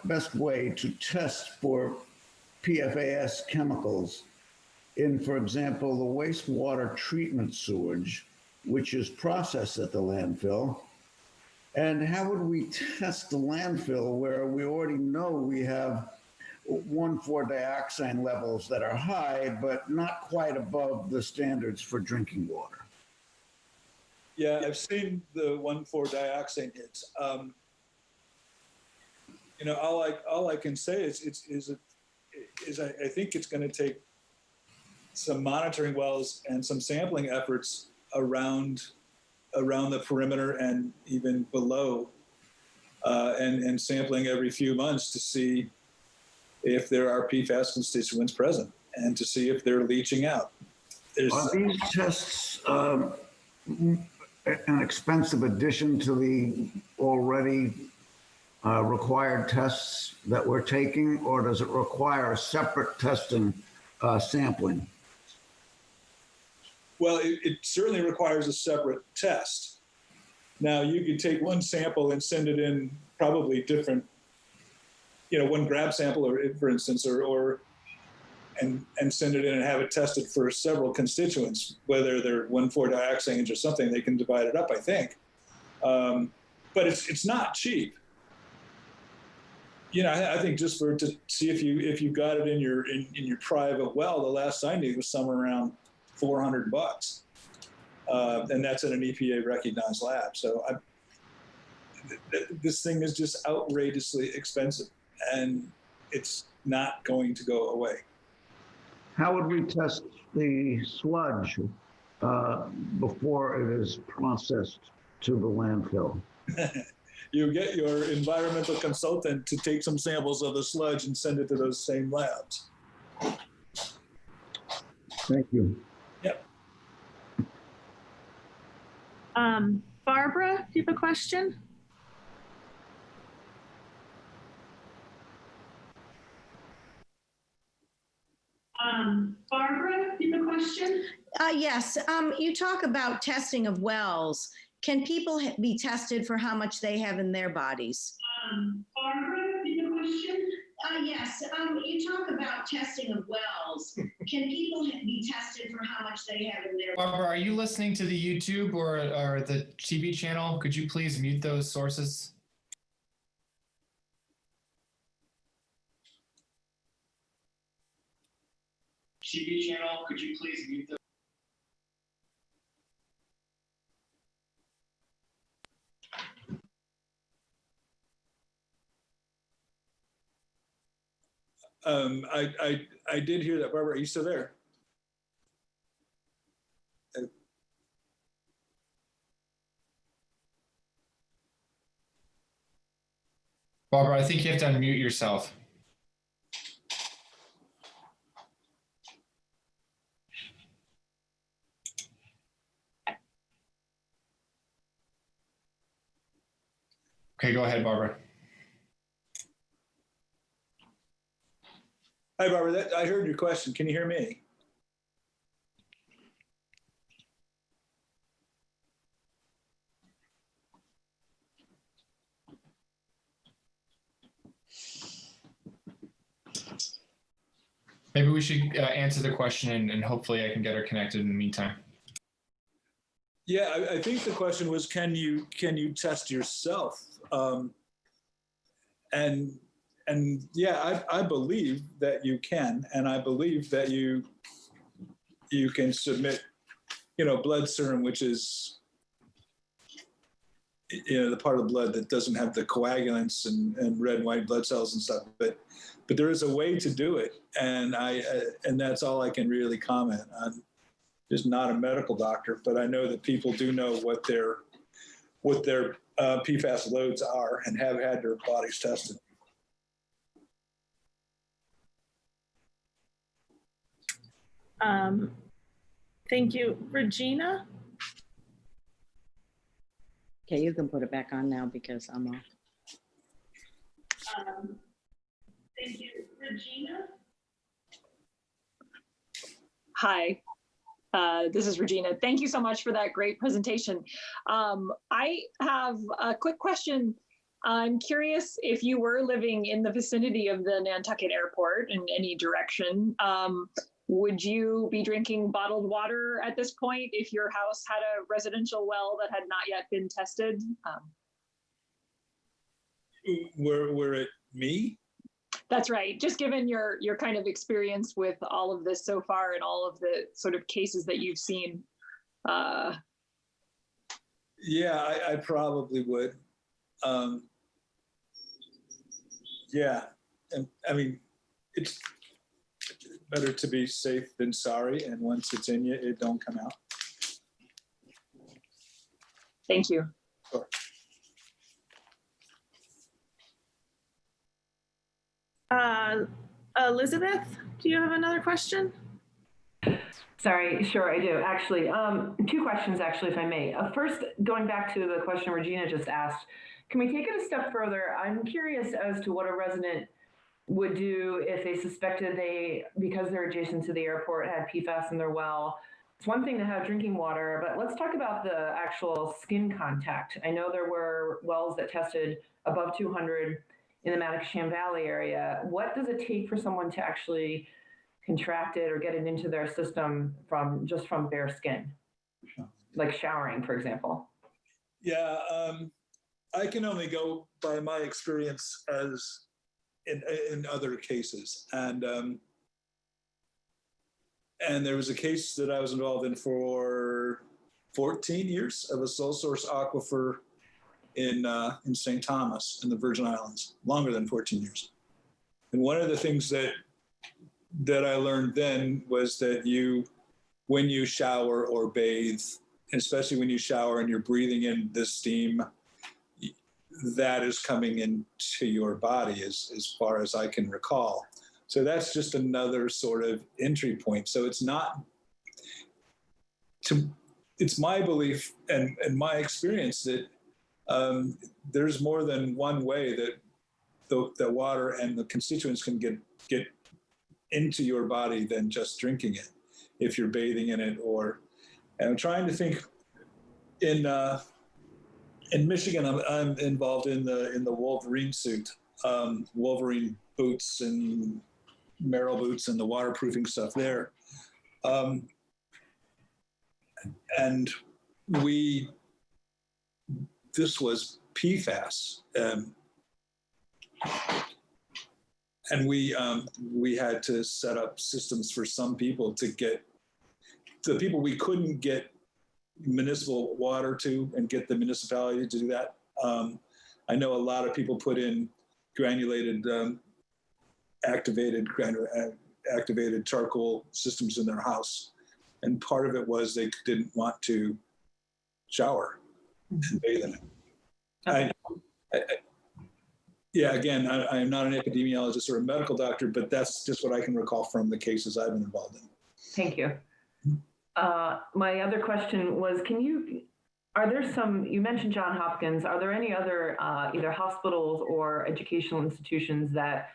best way to test for PFAS chemicals in, for example, the wastewater treatment sewage, which is processed at the landfill? And how would we test the landfill where we already know we have 1,4-dioxane levels that are high, but not quite above the standards for drinking water? Yeah, I've seen the 1,4-dioxane hits. All I can say is I think it's going to take some monitoring wells and some sampling efforts around the perimeter and even below, and sampling every few months to see if there are PFAS constituents present and to see if they're leaching out. Are these tests an expensive addition to the already required tests that we're taking, or does it require separate testing, sampling? Well, it certainly requires a separate test. Now, you could take one sample and send it in probably different, one grab sample, or for instance, and send it in and have it tested for several constituents, whether they're 1,4-dioxanes or something. They can divide it up, I think. But it's not cheap. I think just to see if you got it in your private well, the last I knew was somewhere around $400, and that's in an EPA recognized lab. So this thing is just outrageously expensive, and it's not going to go away. How would we test the sludge before it is processed to the landfill? You get your environmental consultant to take some samples of the sludge and send it to those same labs. Thank you. Yep. Barbara, do you have a question? Barbara, do you have a question? Yes. You talk about testing of wells. Can people be tested for how much they have in their bodies? Barbara, do you have a question? Yes. You talk about testing of wells. Can people be tested for how much they have in their bodies? Barbara, are you listening to the YouTube or the TV channel? Could you please mute those sources? TV channel, could you please mute those? I did hear that. Barbara, are you still there? Barbara, I think you have to unmute yourself. Okay, go ahead, Barbara. Hi, Barbara. I heard your question. Can you hear me? Maybe we should answer the question and hopefully I can get her connected in the meantime. Yeah, I think the question was, can you test yourself? And yeah, I believe that you can, and I believe that you can submit, blood serum, which is, the part of the blood that doesn't have the coagulants and red and white blood cells and stuff. But there is a way to do it, and that's all I can really comment on. Just not a medical doctor, but I know that people do know what their PFAS loads are and have had their bodies tested. Thank you. Regina? Okay, you can put it back on now because I'm off. Thank you. Regina? Hi, this is Regina. Thank you so much for that great presentation. I have a quick question. I'm curious if you were living in the vicinity of the Nantucket airport in any direction, would you be drinking bottled water at this point if your house had a residential well that had not yet been tested? Were it me? That's right. Just given your kind of experience with all of this so far and all of the sort of cases that you've seen. Yeah, I probably would. Yeah, and I mean, it's better to be safe than sorry. And once it's in you, it don't come out. Thank you. Sure. Elizabeth, do you have another question? Sorry, sure, I do. Actually, two questions, actually, if I may. First, going back to the question Regina just asked, can we take it a step further? I'm curious as to what a resident would do if they suspected because they're adjacent to the airport, had PFAS in their well. It's one thing to have drinking water, but let's talk about the actual skin contact. I know there were wells that tested above 200 in the Mattock-Sham Valley area. What does it take for someone to actually contract it or get it into their system from bare skin? Like showering, for example. Yeah, I can only go by my experience as in other cases. And there was a case that I was involved in for 14 years of a sole source aquifer in St. Thomas in the Virgin Islands, longer than 14 years. And one of the things that I learned then was that when you shower or bathe, especially when you shower and you're breathing in the steam, that is coming into your body as far as I can recall. So that's just another sort of entry point. So it's my belief and my experience that there's more than one way that the water and the constituents can get into your body than just drinking it if you're bathing in it. And I'm trying to think in Michigan, I'm involved in the Wolverine suit, Wolverine boots and Merrill boots and the waterproofing stuff there. And this was PFAS. And we had to set up systems for some people to get the people we couldn't get municipal water to and get the municipality to do that. I know a lot of people put in granulated, activated charcoal systems in their house. And part of it was they didn't want to shower and bathe in it. Yeah, again, I am not an epidemiologist or a medical doctor, but that's just what I can recall from the cases I've been involved in. Thank you. My other question was, you mentioned Johns Hopkins, are there any other either hospitals or educational institutions that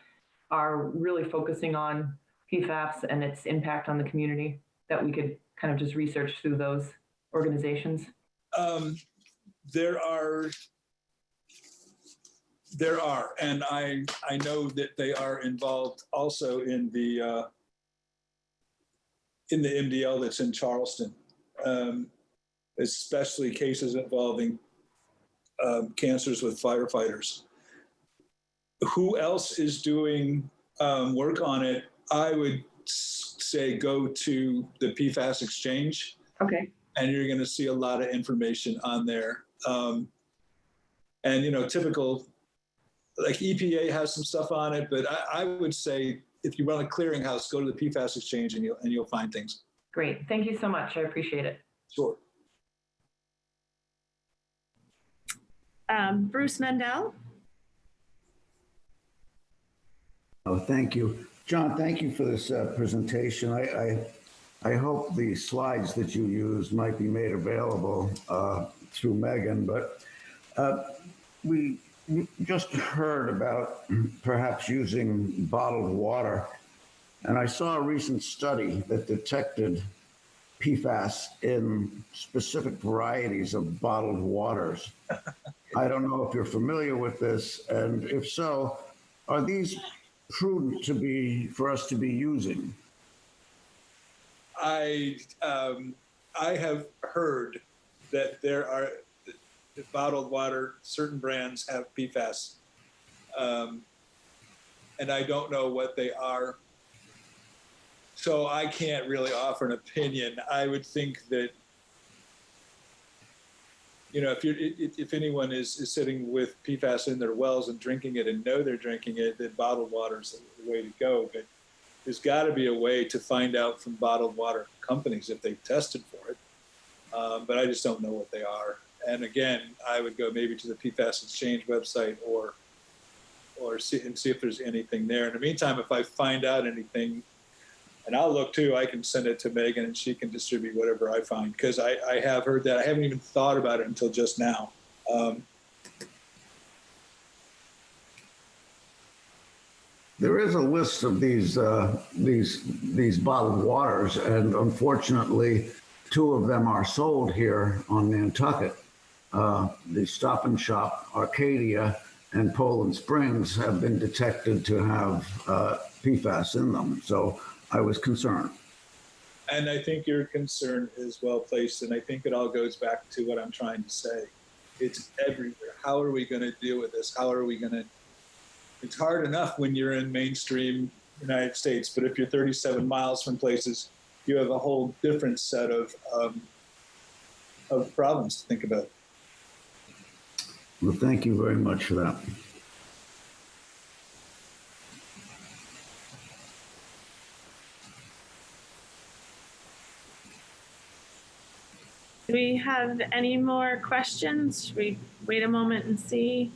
are really focusing on PFAS and its impact on the community that we could kind of just research through those organizations? There are, and I know that they are involved also in the MDL that's in Charleston, especially cases involving cancers with firefighters. Who else is doing work on it? I would say go to the PFAS exchange. Okay. And you're going to see a lot of information on there. And, you know, typical, like EPA has some stuff on it, but I would say if you run a clearinghouse, go to the PFAS exchange and you'll find things. Great. Thank you so much. I appreciate it. Sure. Bruce Mendel. Oh, thank you. John, thank you for this presentation. I hope the slides that you used might be made available through Megan, but we just heard about perhaps using bottled water. And I saw a recent study that detected PFAS in specific varieties of bottled waters. I don't know if you're familiar with this, and if so, are these prudent for us to be using? I have heard that there are bottled water, certain brands have PFAS, and I don't know what they are. So I can't really offer an opinion. I would think that, you know, if anyone is sitting with PFAS in their wells and drinking it and know they're drinking it, then bottled water is the way to go. But there's got to be a way to find out from bottled water companies if they've tested for it. But I just don't know what they are. And again, I would go maybe to the PFAS Exchange website or see if there's anything there. In the meantime, if I find out anything, and I'll look too, I can send it to Megan and she can distribute whatever I find, because I have heard that. I haven't even thought about it until just now. There is a list of these bottled waters, and unfortunately, 2 of them are sold here on Nantucket. The Stop and Shop Arcadia and Poland Springs have been detected to have PFAS in them. So I was concerned. And I think your concern is well placed, and I think it all goes back to what I'm trying to say. It's everywhere. How are we going to deal with this? How are we going to? It's hard enough when you're in mainstream United States, but if you're 37 miles from places, you have a whole different set of problems to think about. Well, thank you very much for that. Do we have any more questions? Should we wait a moment and see?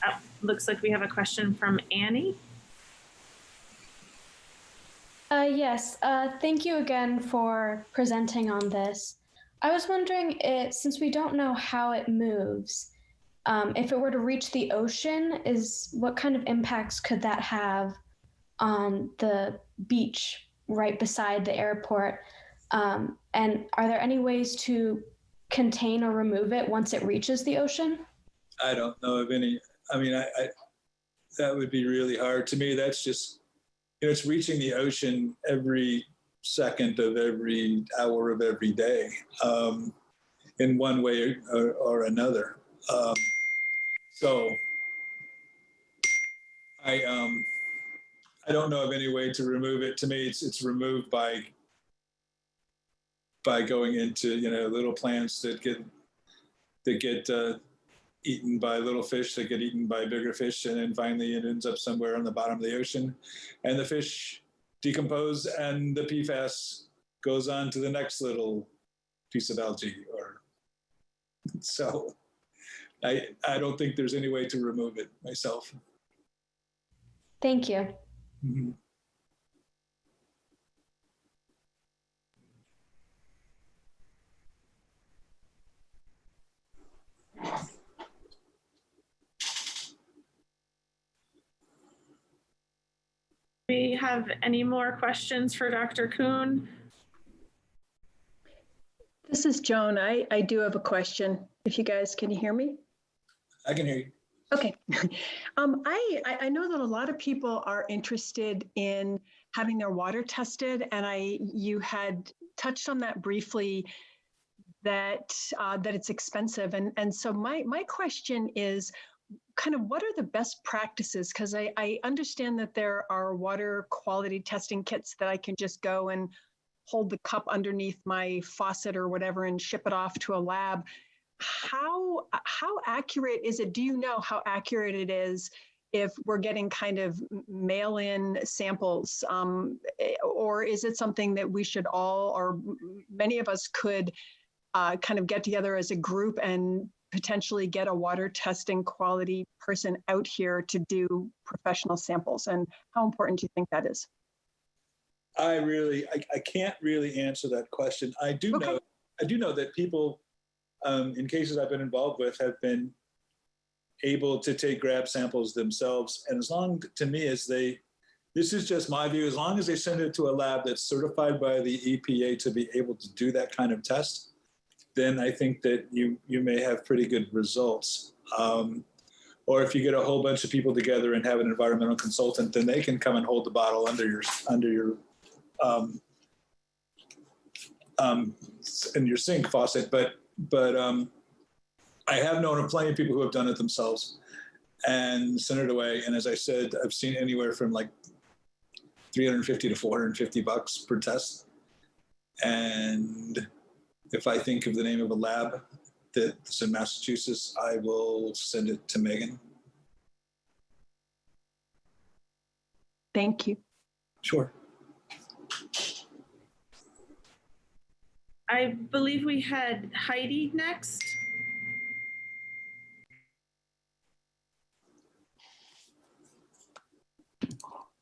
Oh, looks like we have a question from Annie. Yes, thank you again for presenting on this. I was wondering, since we don't know how it moves, if it were to reach the ocean, what kind of impacts could that have on the beach right beside the airport? And are there any ways to contain or remove it once it reaches the ocean? I don't know of any. I mean, that would be really hard. To me, that's just, you know, it's reaching the ocean every second of every hour of every day, in one way or another. So I don't know of any way to remove it. To me, it's removed by going into, you know, little plants that get eaten by little fish that get eaten by bigger fish, and then finally it ends up somewhere on the bottom of the ocean, and the fish decompose, and the PFAS goes on to the next little piece of algae. So I don't think there's any way to remove it myself. Thank you. Mm-hmm. We have any more questions for Dr. Kuhn? This is Joan. I do have a question. If you guys can you hear me? I can hear you. Okay. I know that a lot of people are interested in having their water tested, and you had touched on that briefly, that it's expensive, and so my question is kind of what are the best practices? Because I understand that there are water quality testing kits that I can just go and hold the cup underneath my faucet or whatever and ship it off to a lab. How accurate is it? Do you know how accurate it is if we're getting kind of mail-in samples? Or is it something that we should all, or many of us could kind of get together as a group and potentially get a water testing quality person out here to do professional samples? And how important do you think that is? I can't really answer that question. I do know that people, in cases I've been involved with, have been able to take grab samples themselves. And as long, to me, as this is just my view, as long as they send it to a lab that's certified by the EPA to be able to do that kind of test, then I think that you may have pretty good results. Or if you get a whole bunch of people together and have an environmental consultant, then they can come and hold the bottle under your in your sink faucet. But I have known of plenty of people who have done it themselves and sent it away. And as I said, I've seen anywhere from like $350 to $450 per test. And if I think of the name of a lab that's in Massachusetts, I will send it to Megan. Thank you. Sure. I believe we had Heidi next.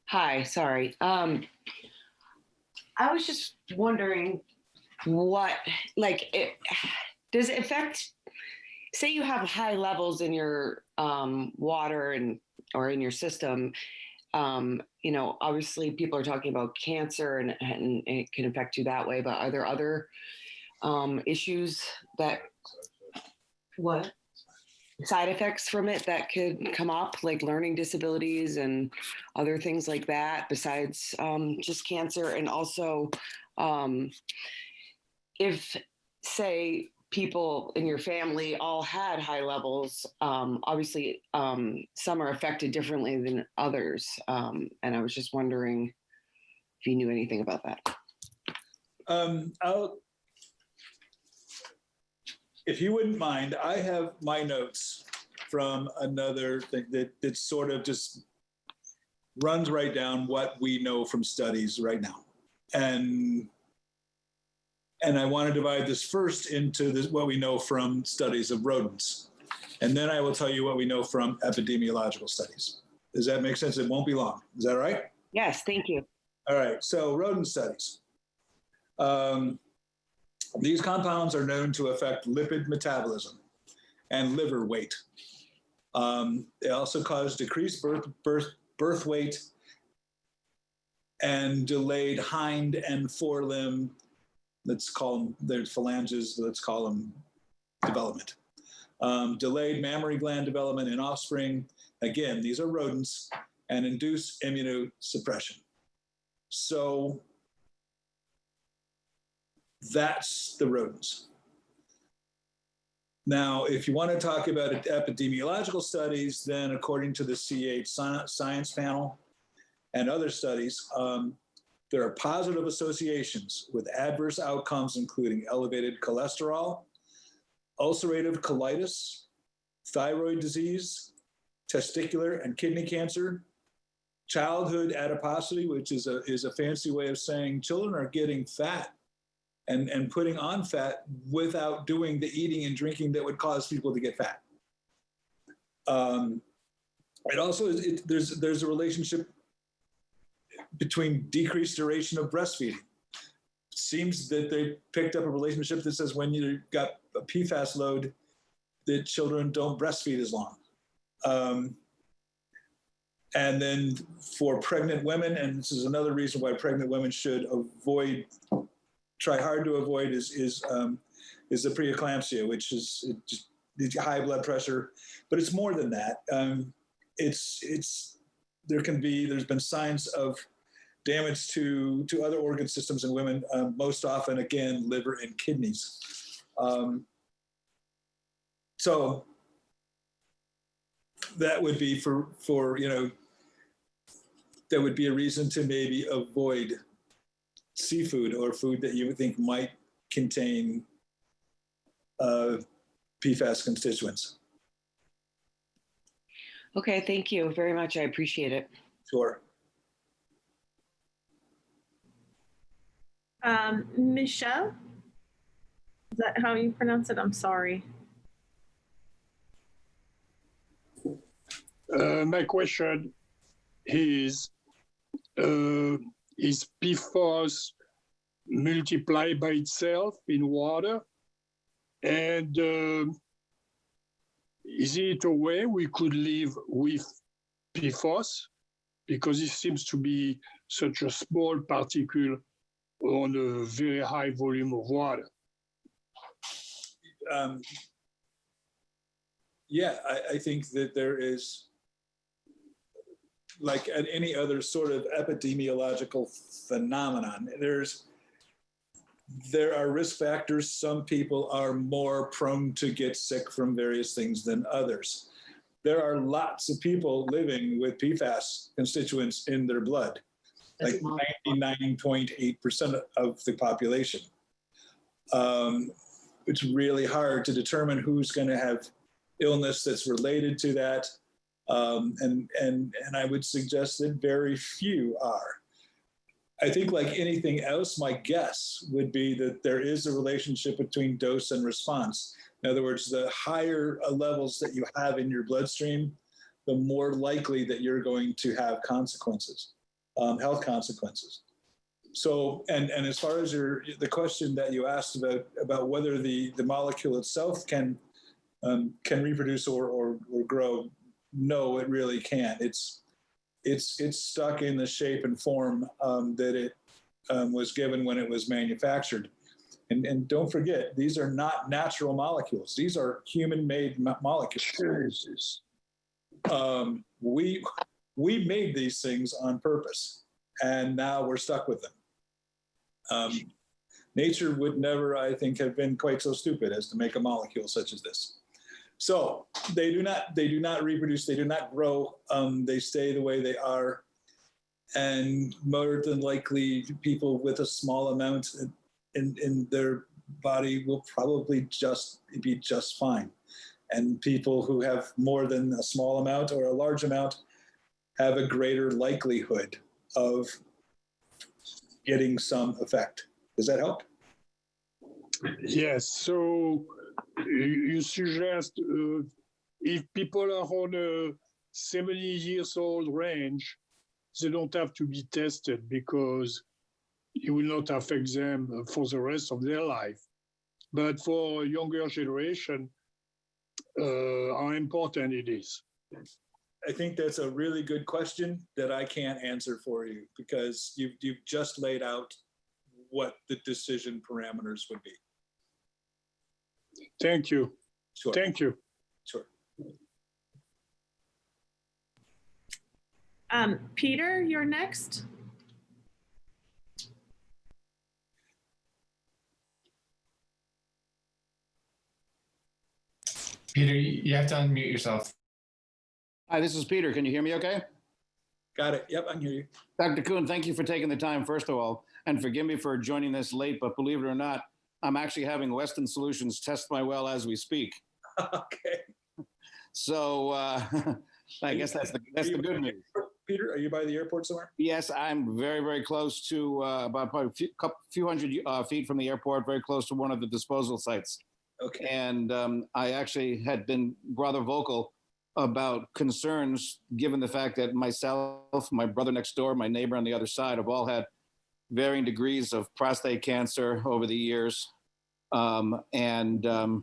Hi, sorry. I was just wondering what, does it affect, say you have high levels in your water or in your system, obviously people are talking about cancer and it can affect you that way, but are there other issues side effects from it that could come up, like learning disabilities and other things like that besides just cancer? And also, if, say, people in your family all had high levels, obviously some are affected differently than others. And I was just wondering if you knew anything about that. If you wouldn't mind, I have my notes from another thing that sort of just runs right down what we know from studies right now. And I want to divide this first into what we know from studies of rodents. And then I will tell you what we know from epidemiological studies. Does that make sense? It won't be long. Is that right? Yes, thank you. All right, so rodent studies. These compounds are known to affect lipid metabolism and liver weight. They also cause decreased birth weight and delayed hind and forelimb, let's call them, there's phalanges, let's call them development. Delayed mammary gland development in offspring. Again, these are rodents, and induce immunosuppression. So that's the rodents. Now, if you want to talk about epidemiological studies, then according to the CH Science Panel and other studies, there are positive associations with adverse outcomes, including elevated cholesterol, ulcerative colitis, thyroid disease, testicular and kidney cancer, childhood adiposity, which is a fancy way of saying children are getting fat and putting on fat without doing the eating and drinking that would cause people to get fat. It also, there's a relationship between decreased duration of breastfeeding. It seems that they picked up a relationship that says when you got a PFAS load, that children don't breastfeed as long. And then for pregnant women, and this is another reason why pregnant women should try hard to avoid is the preeclampsia, which is just high blood pressure, but it's more than that. There's been signs of damage to other organ systems in women, most often, again, liver and kidneys. So that would be that would be a reason to maybe avoid seafood or food that you would think might contain PFAS constituents. Okay, thank you very much. I appreciate it. Sure. Michelle, is that how you pronounce it? I'm sorry. My question is PFAS multiply by itself in water? And is it a way we could live with PFAS? Because it seems to be such a small particle on a very high volume of water. Yeah, I think that there is, like at any other sort of epidemiological phenomenon, there are risk factors. Some people are more prone to get sick from various things than others. There are lots of people living with PFAS constituents in their blood, like 99.8% of the population. It's really hard to determine who's going to have illness that's related to that. And I would suggest that very few are. I think like anything else, my guess would be that there is a relationship between dose and response. In other words, the higher levels that you have in your bloodstream, the more likely that you're going to have consequences, health consequences. So, and as far as the question that you asked about whether the molecule itself can reproduce or grow, no, it really can't. It's stuck in the shape and form that it was given when it was manufactured. And don't forget, these are not natural molecules. These are human-made molecules. We made these things on purpose, and now we're stuck with them. Nature would never, I think, have been quite so stupid as to make a molecule such as this. So they do not reproduce, they do not grow, they stay the way they are. And more than likely, people with a small amount in their body will probably be just fine. And people who have more than a small amount or a large amount have a greater likelihood of getting some effect. Does that help? Yes, so you suggest if people are on a 70 years old range, they don't have to be tested because it will not affect them for the rest of their life. But for a younger generation, how important it is? I think that's a really good question that I can't answer for you because you've just laid out what the decision parameters would be. Thank you. Sure. Thank you. Sure. Peter, you're next. Peter, you have to unmute yourself. Hi, this is Peter. Can you hear me okay? Got it. Yep, I can hear you. Dr. Kuhn, thank you for taking the time, first of all, and forgive me for joining this late, but believe it or not, I'm actually having Western Solutions test my well as we speak. Okay. So I guess that's the good news. Peter, are you by the airport somewhere? Yes, I'm very, very close to about probably a few hundred feet from the airport, very close to one of the disposal sites. Okay. And I actually had been rather vocal about concerns, given the fact that myself, my brother next door, my neighbor on the other side have all had varying degrees of prostate cancer over the years. Needless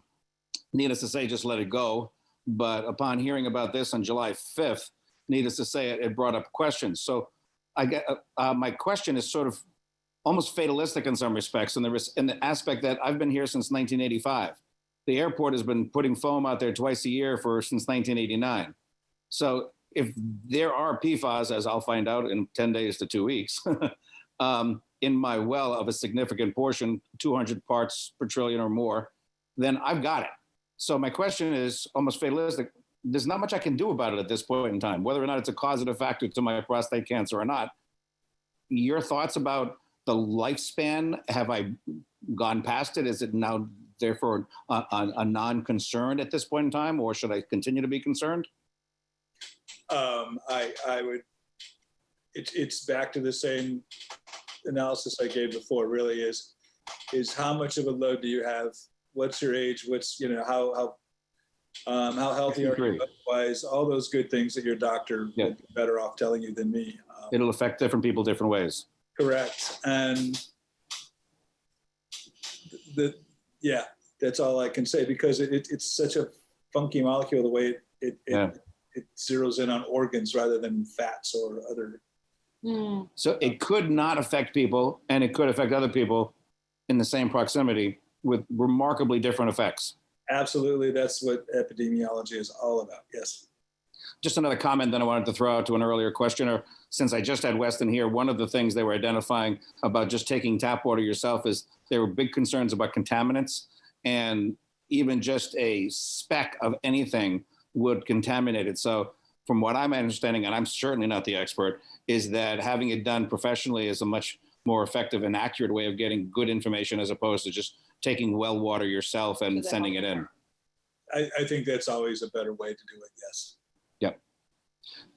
to say, just let it go. But upon hearing about this on July 5th, needless to say, it brought up questions. So I get my question is sort of almost fatalistic in some respects, in the aspect that I've been here since 1985. The airport has been putting foam out there twice a year since 1989. So if there are PFAS, as I'll find out in 10 days to 2 weeks, in my well of a significant portion, 200 parts per trillion or more, then I've got it. So my question is almost fatalistic. There's not much I can do about it at this point in time, whether or not it's a causative factor to my prostate cancer or not. Your thoughts about the lifespan? Have I gone past it? Is it now therefore a non-concern at this point in time, or should I continue to be concerned? I would, it's back to the same analysis I gave before, really is how much of a load do you have? What's your age? What's, how healthy are you otherwise? All those good things that your doctor will be better off telling you than me. It'll affect different people different ways. Correct. And that's all I can say, because it's such a funky molecule, the way it zeroes in on organs rather than fats or other. So it could not affect people, and it could affect other people in the same proximity with remarkably different effects. Absolutely. That's what epidemiology is all about. Yes. Just another comment that I wanted to throw out to an earlier questioner. Since I just had Weston here, one of the things they were identifying about just taking tap water yourself is there were big concerns about contaminants, and even just a speck of anything would contaminate it. So from what I'm understanding, and I'm certainly not the expert, is that having it done professionally is a much more effective and accurate way of getting good information, as opposed to just taking well water yourself and sending it in. I think that's always a better way to do it. Yes. Yep.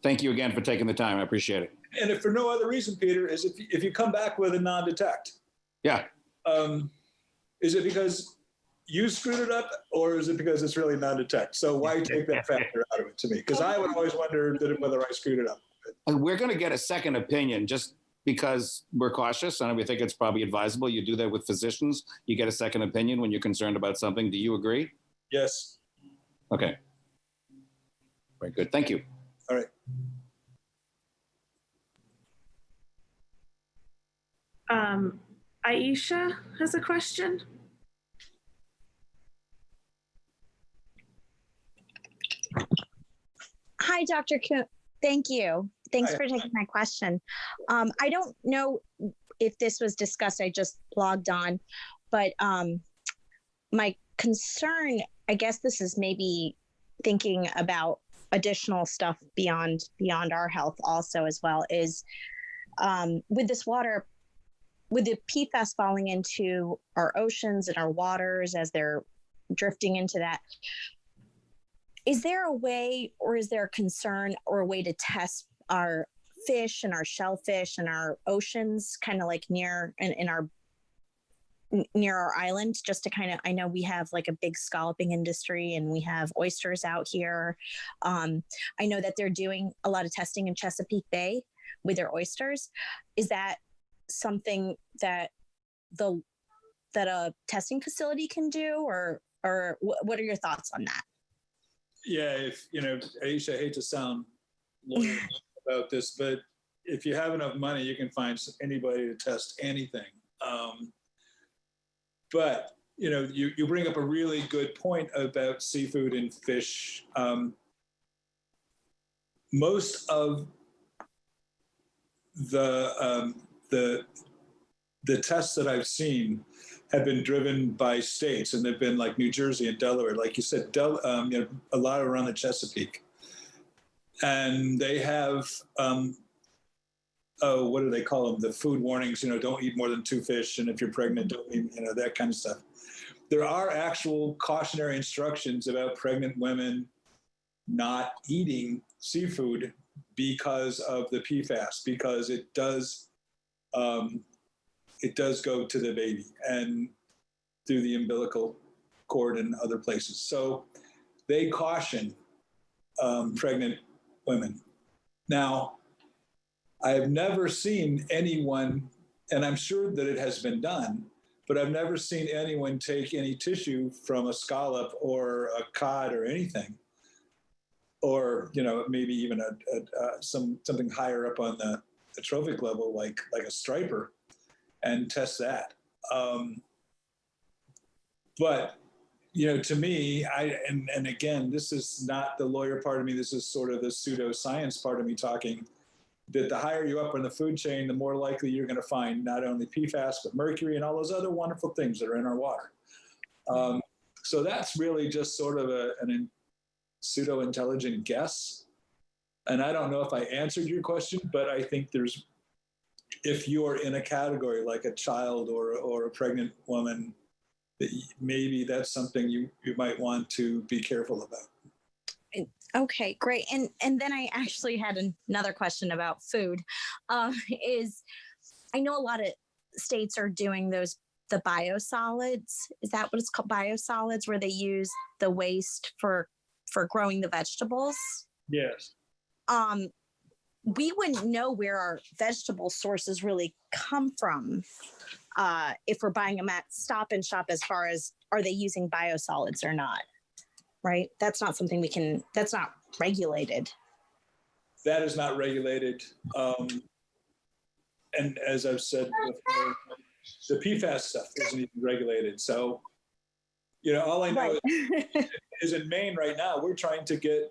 Thank you again for taking the time. I appreciate it. And if for no other reason, Peter, is if you come back with a non-detect. Yeah. Is it because you screwed it up, or is it because it's really non-detect? So why take that factor out of it to me? Because I would always wonder whether I screwed it up. We're going to get a second opinion just because we're cautious, and we think it's probably advisable. You do that with physicians. You get a second opinion when you're concerned about something. Do you agree? Yes. Okay. Very good. Thank you. All right. Aisha has a question. Hi, Dr. Kuhn. Thank you. Thanks for taking my question. I don't know if this was discussed, I just logged on, but my concern, I guess this is maybe thinking about additional stuff beyond our health also as well, is with this water, with the PFAS falling into our oceans and our waters as they're drifting into that, is there a way, or is there a concern or a way to test our fish and our shellfish and our oceans kind of like near our island, just to kind of, I know we have like a big scalloping industry and we have oysters out here. I know that they're doing a lot of testing in Chesapeake Bay with their oysters. Is that something that a testing facility can do, or what are your thoughts on that? Yeah, Aisha, I hate to sound loyal about this, but if you have enough money, you can find anybody to test anything. But you bring up a really good point about seafood and fish. Most of the tests that I've seen have been driven by states, and they've been like New Jersey and Delaware, like you said, a lot around the Chesapeake. And they have, what do they call them? The food warnings, don't eat more than 2 fish. And if you're pregnant, don't eat, that kind of stuff. There are actual cautionary instructions about pregnant women not eating seafood because of the PFAS, because it does go to the baby and through the umbilical cord and other places. So they caution pregnant women. Now, I have never seen anyone, and I'm sure that it has been done, but I've never seen anyone take any tissue from a scallop or a cod or anything or maybe even something higher up on the trophic level, like a striper, and test that. But to me, and again, this is not the lawyer part of me. This is sort of the pseudoscience part of me talking. That the higher you up in the food chain, the more likely you're going to find not only PFAS but mercury and all those other wonderful things that are in our water. So that's really just sort of a pseudo-intelligent guess. And I don't know if I answered your question, but I think if you're in a category like a child or a pregnant woman, maybe that's something you might want to be careful about. Okay, great. And then I actually had another question about food. Is I know a lot of states are doing the biosolids. Is that what it's called? Biosolids, where they use the waste for growing the vegetables? Yes. We wouldn't know where our vegetable sources really come from if we're buying them at Stop and Shop, as far as are they using biosolids or not, right? That's not something that's not regulated. That is not regulated. And as I've said before, the PFAS stuff isn't even regulated. So, all I know is in Maine right now, we're trying to get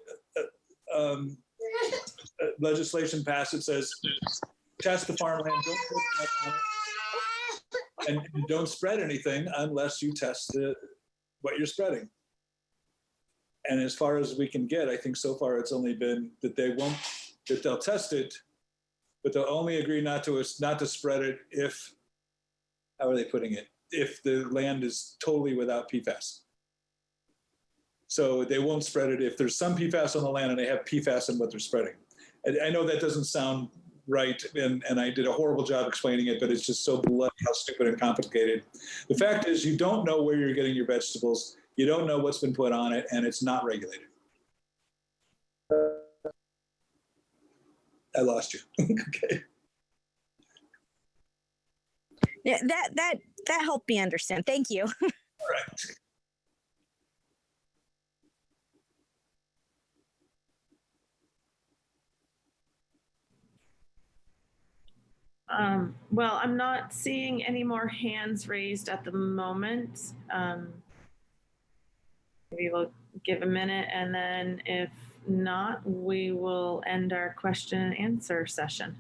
legislation passed that says test the farmland, don't put that on it, and don't spread anything unless you test what you're spreading. And as far as we can get, I think so far it's only been that they'll test it, but they'll only agree not to spread it if, how are they putting it? If the land is totally without PFAS. So they won't spread it if there's some PFAS on the land and they have PFAS in what they're spreading. I know that doesn't sound right, and I did a horrible job explaining it, but it's just so bloody how stupid and complicated. The fact is, you don't know where you're getting your vegetables. You don't know what's been put on it, and it's not regulated. I lost you. Okay. Yeah, that helped me understand. Thank you. All right. Well, I'm not seeing any more hands raised at the moment. Maybe we'll give a minute, and then if not, we will end our question and answer session.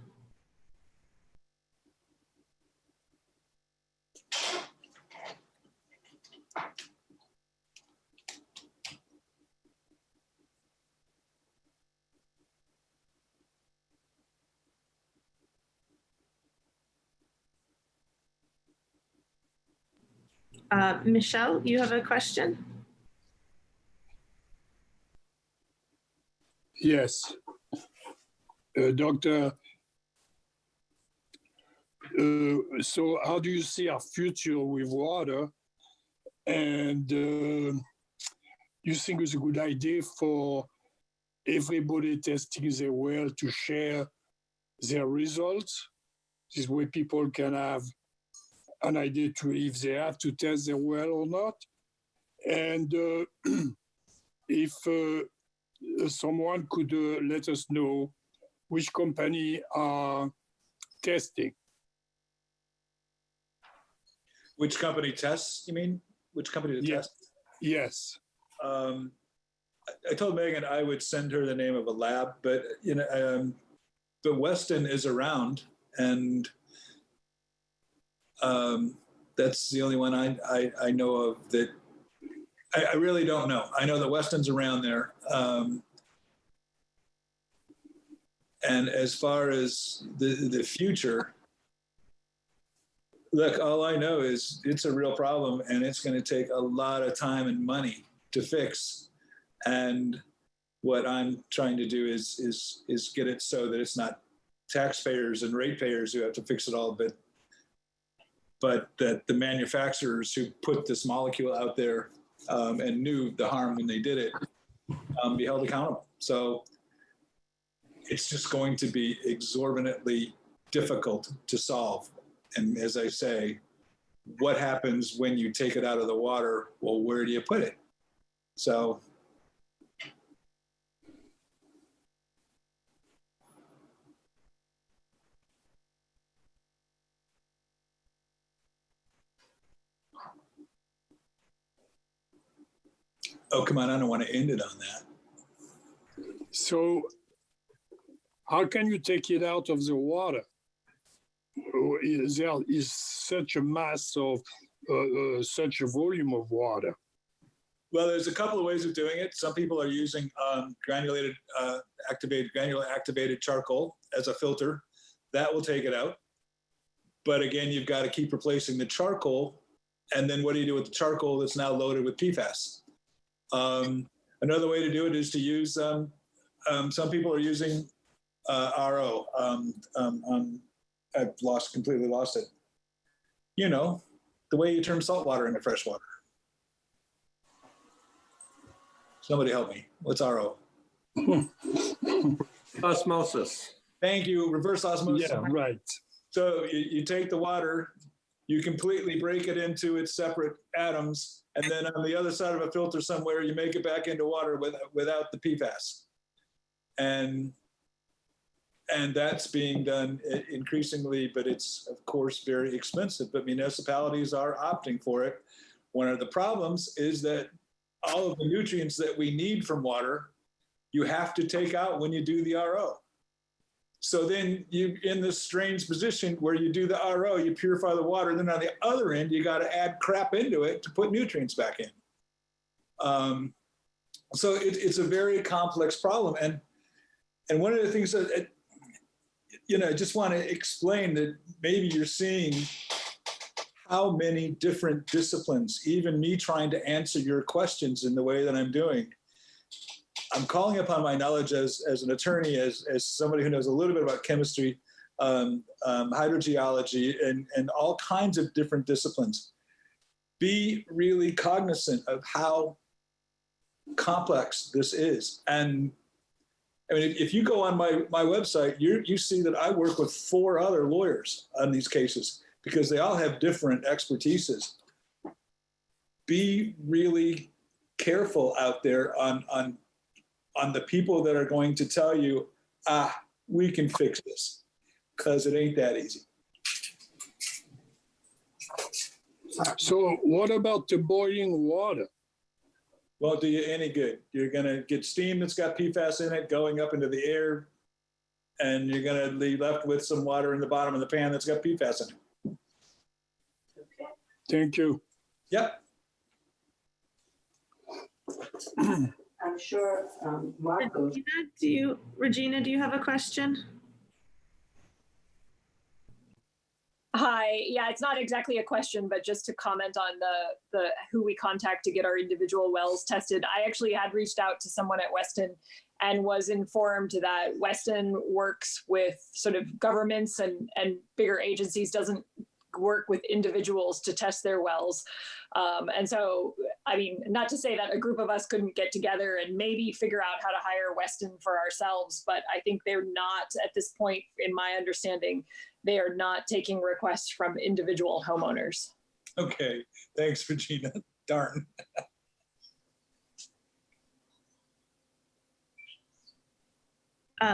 Michelle, you have a question? Yes. Doctor, so how do you see our future with water? And you think it's a good idea for everybody testing their well to share their results? This way people can have an idea to if they have to test their well or not. And if someone could let us know which company are testing. Which company tests, you mean? Which company to test? Yes. I told Megan I would send her the name of a lab, but but Weston is around, and that's the only one I know of that. I really don't know. I know that Weston's around there. And as far as the future, look, all I know is it's a real problem, and it's going to take a lot of time and money to fix. And what I'm trying to do is get it so that it's not taxpayers and ratepayers who have to fix it all, but that the manufacturers who put this molecule out there and knew the harm when they did it be held accountable. So it's just going to be exorbitantly difficult to solve. And as I say, what happens when you take it out of the water? Well, where do you put it? So Oh, come on, I don't want to end it on that. So how can you take it out of the water? There is such a mass of such a volume of water. Well, there's a couple of ways of doing it. Some people are using granular activated charcoal as a filter. That will take it out. But again, you've got to keep replacing the charcoal. And then what do you do with the charcoal that's now loaded with PFAS? Another way to do it is to use, some people are using RO. I've completely lost it. You know, the way you turn salt water into fresh water. Somebody help me. What's RO? Osmosis. Thank you. Reverse osmosis. Yeah, right. So you take the water, you completely break it into its separate atoms, and then on the other side of a filter somewhere, you make it back into water without the PFAS. And that's being done increasingly, but it's, of course, very expensive. But municipalities are opting for it. One of the problems is that all of the nutrients that we need from water, you have to take out when you do the RO. So then you're in this strange position where you do the RO, you purify the water, and then on the other end, you got to add crap into it to put nutrients back in. So it's a very complex problem. And one of the things that, I just want to explain that maybe you're seeing how many different disciplines, even me trying to answer your questions in the way that I'm doing. I'm calling upon my knowledge as an attorney, as somebody who knows a little bit about chemistry, hydrogeology, and all kinds of different disciplines. Be really cognizant of how complex this is. And I mean, if you go on my website, you see that I work with 4 other lawyers on these cases because they all have different expertises. Be really careful out there on the people that are going to tell you, we can fix this, because it ain't that easy. So what about the boiling water? Won't do you any good. You're going to get steam that's got PFAS in it going up into the air, and you're going to be left with some water in the bottom of the pan that's got PFAS in it. Thank you. Yep. I'm sure Marco. Regina, do you have a question? Hi, yeah, it's not exactly a question, but just to comment on the who we contact to get our individual wells tested. I actually had reached out to someone at Weston and was informed that Weston works with sort of governments and bigger agencies, doesn't work with individuals to test their wells. And so, I mean, not to say that a group of us couldn't get together and maybe figure out how to hire Weston for ourselves, but I think they're not, at this point, in my understanding, they are not taking requests from individual homeowners. Okay, thanks, Regina. Darn.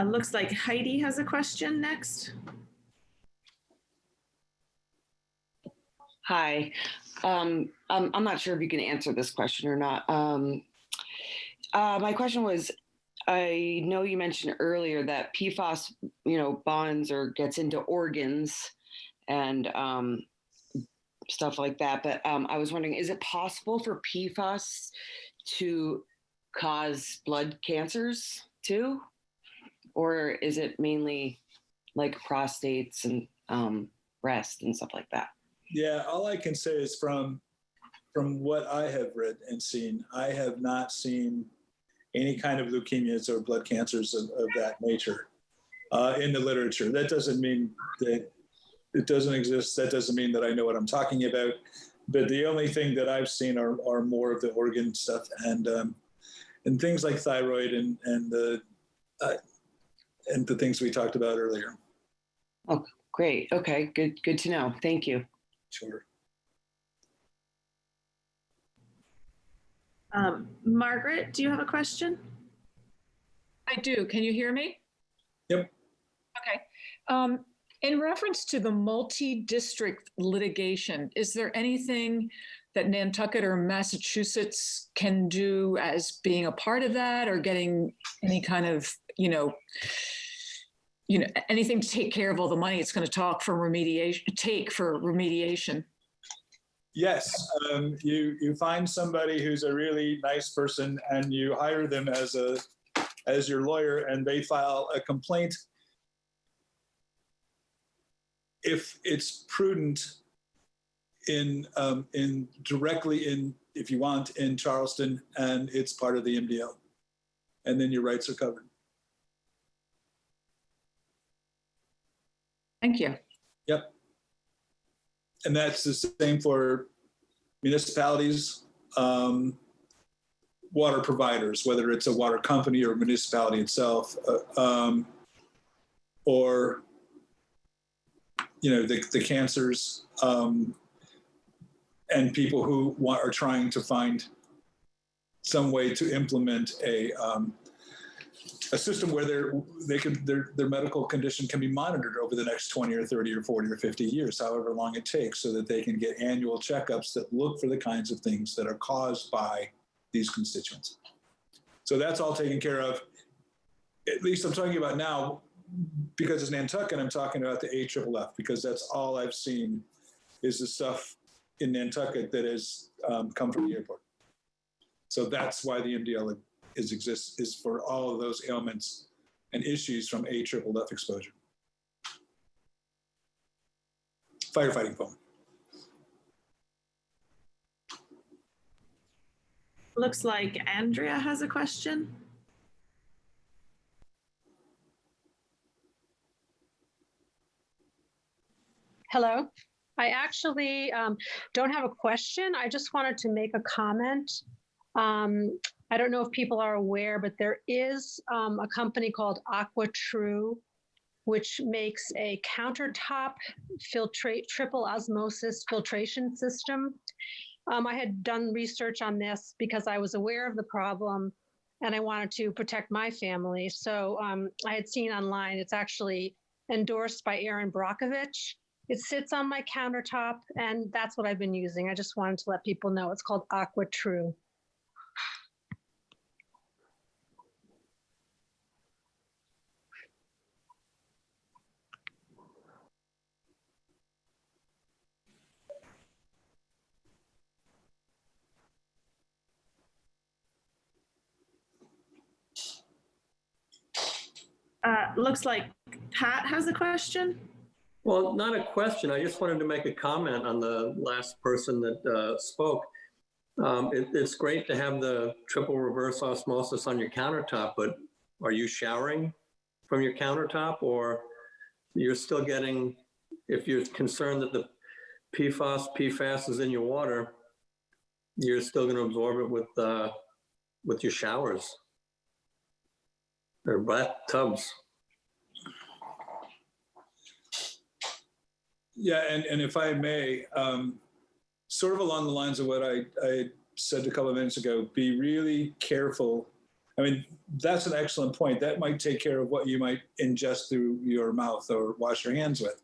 Looks like Heidi has a question next. Hi. I'm not sure if you can answer this question or not. My question was, I know you mentioned earlier that PFAS, bonds or gets into organs and stuff like that. But I was wondering, is it possible for PFAS to cause blood cancers too? Or is it mainly like prostates and breast and stuff like that? Yeah, all I can say is from what I have read and seen, I have not seen any kind of leukemias or blood cancers of that nature in the literature. That doesn't mean that it doesn't exist. That doesn't mean that I know what I'm talking about. But the only thing that I've seen are more of the organ stuff and things like thyroid and the things we talked about earlier. Oh, great. Okay, good to know. Thank you. Sure. Margaret, do you have a question? I do. Can you hear me? Yep. Okay. In reference to the multi-district litigation, is there anything that Nantucket or Massachusetts can do as being a part of that, or getting any kind of, anything to take care of all the money it's going to take for remediation? Yes, you find somebody who's a really nice person and you hire them as your lawyer, and they file a complaint. If it's prudent, if you want, in Charleston, and it's part of the MDL, and then your rights are covered. Thank you. Yep. And that's the same for municipalities, water providers, whether it's a water company or municipality itself, or the cancers, and people who are trying to find some way to implement a system where their medical condition can be monitored over the next 20 or 30 or 40 or 50 years, however long it takes, so that they can get annual checkups that look for the kinds of things that are caused by these constituents. So that's all taken care of. At least I'm talking about now, because it's Nantucket, I'm talking about the AFFF, because that's all I've seen is the stuff in Nantucket that has come from the airport. So that's why the MDL exists, is for all of those ailments and issues from AFFF exposure. Firefighting foam. Looks like Andrea has a question. Hello. I actually don't have a question. I just wanted to make a comment. I don't know if people are aware, but there is a company called AquaTrue, which makes a countertop triple osmosis filtration system. I had done research on this because I was aware of the problem and I wanted to protect my family. So I had seen online, it's actually endorsed by Erin Brockovich. It sits on my countertop, and that's what I've been using. I just wanted to let people know it's called AquaTrue. Looks like Pat has a question. Well, not a question. I just wanted to make a comment on the last person that spoke. It's great to have the triple reverse osmosis on your countertop, but are you showering from your countertop, or you're still getting, if you're concerned that the PFAS is in your water, you're still going to absorb it with your showers or bathtubs? Yeah, and if I may, sort of along the lines of what I said a couple of minutes ago, be really careful. I mean, that's an excellent point. That might take care of what you might ingest through your mouth or wash your hands with.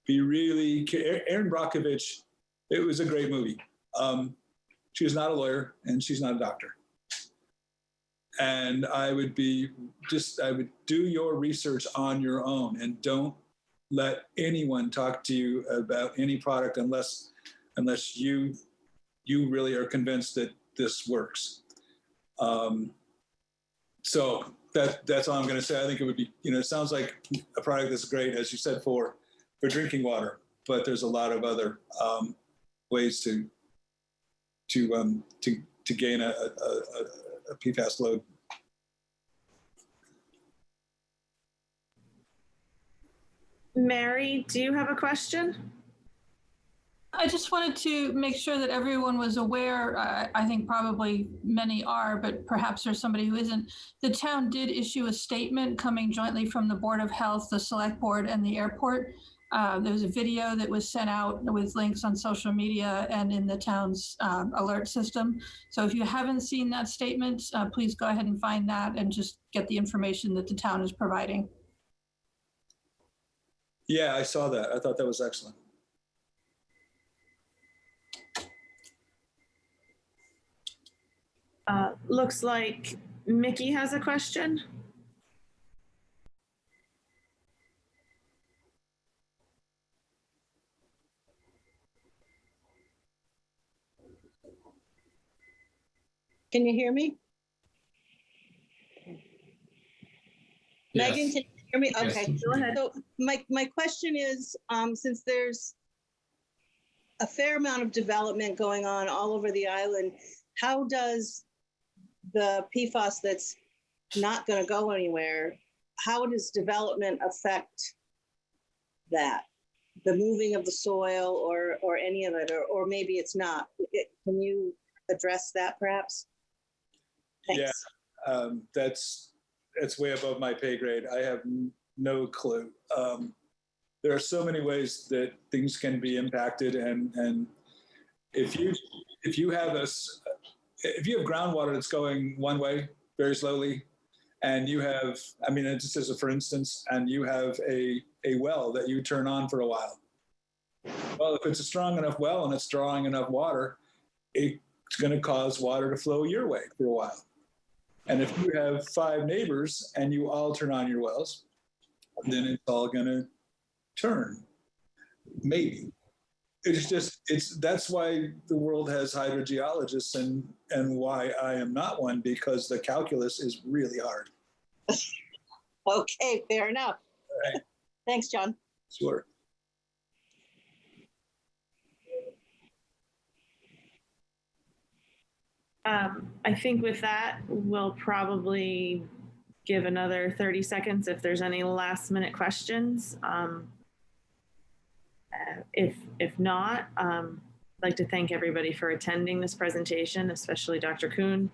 Be really, Erin Brockovich, it was a great movie. She's not a lawyer and she's not a doctor. And I would do your research on your own, and don't let anyone talk to you about any product unless you really are convinced that this works. So that's all I'm going to say. I think it would be, it sounds like a product that's great, as you said, for drinking water, but there's a lot of other ways to gain a PFAS load. Mary, do you have a question? I just wanted to make sure that everyone was aware. I think probably many are, but perhaps there's somebody who isn't. The town did issue a statement coming jointly from the Board of Health, the Select Board, and the airport. There was a video that was sent out with links on social media and in the town's alert system. So if you haven't seen that statement, please go ahead and find that and just get the information that the town is providing. Yeah, I saw that. I thought that was excellent. Looks like Mickey has a question. Can you hear me? Yes. Megan, can you hear me? Yes. Okay. Go ahead. So my question is, since there's a fair amount of development going on all over the island, how does the PFAS that's not going to go anywhere, how does development affect that? The moving of the soil or any of it, or maybe it's not. Can you address that perhaps? Thanks. Yeah, that's way above my pay grade. I have no clue. There are so many ways that things can be impacted, and if you have groundwater that's going one way very slowly, and you have, I mean, just as a for instance, and you have a well that you turn on for a while. Well, if it's a strong enough well and it's drawing enough water, it's going to cause water to flow your way for a while. And if you have 5 neighbors and you all turn on your wells, then it's all going to turn. Maybe. That's why the world has hydrogeologists and why I am not one, because the calculus is really hard. Okay, fair enough. All right. Thanks, John. Sure. I think with that, we'll probably give another 30 seconds if there's any last minute questions. If not, I'd like to thank everybody for attending this presentation, especially Dr. Kuhn,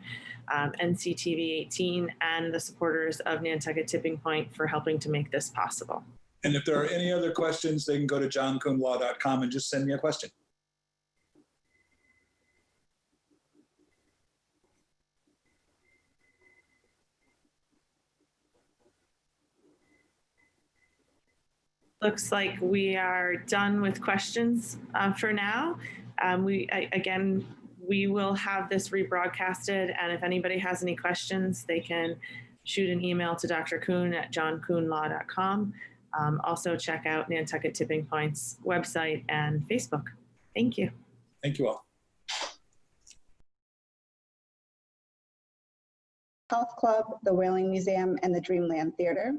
NCTV 18, and the supporters of Nantucket Tipping Point for helping to make this possible. And if there are any other questions, they can go to johnkuhnlaw.com and just send me a question. Looks like we are done with questions for now. We will have this rebroadcasted, and if anybody has any questions, they can shoot an email to Dr. Kuhn at johnkuhnlaw.com. Also check out Nantucket Tipping Point's website and Facebook. Thank you. Thank you all. Health Club, the Whaling Museum, and the Dreamland Theater.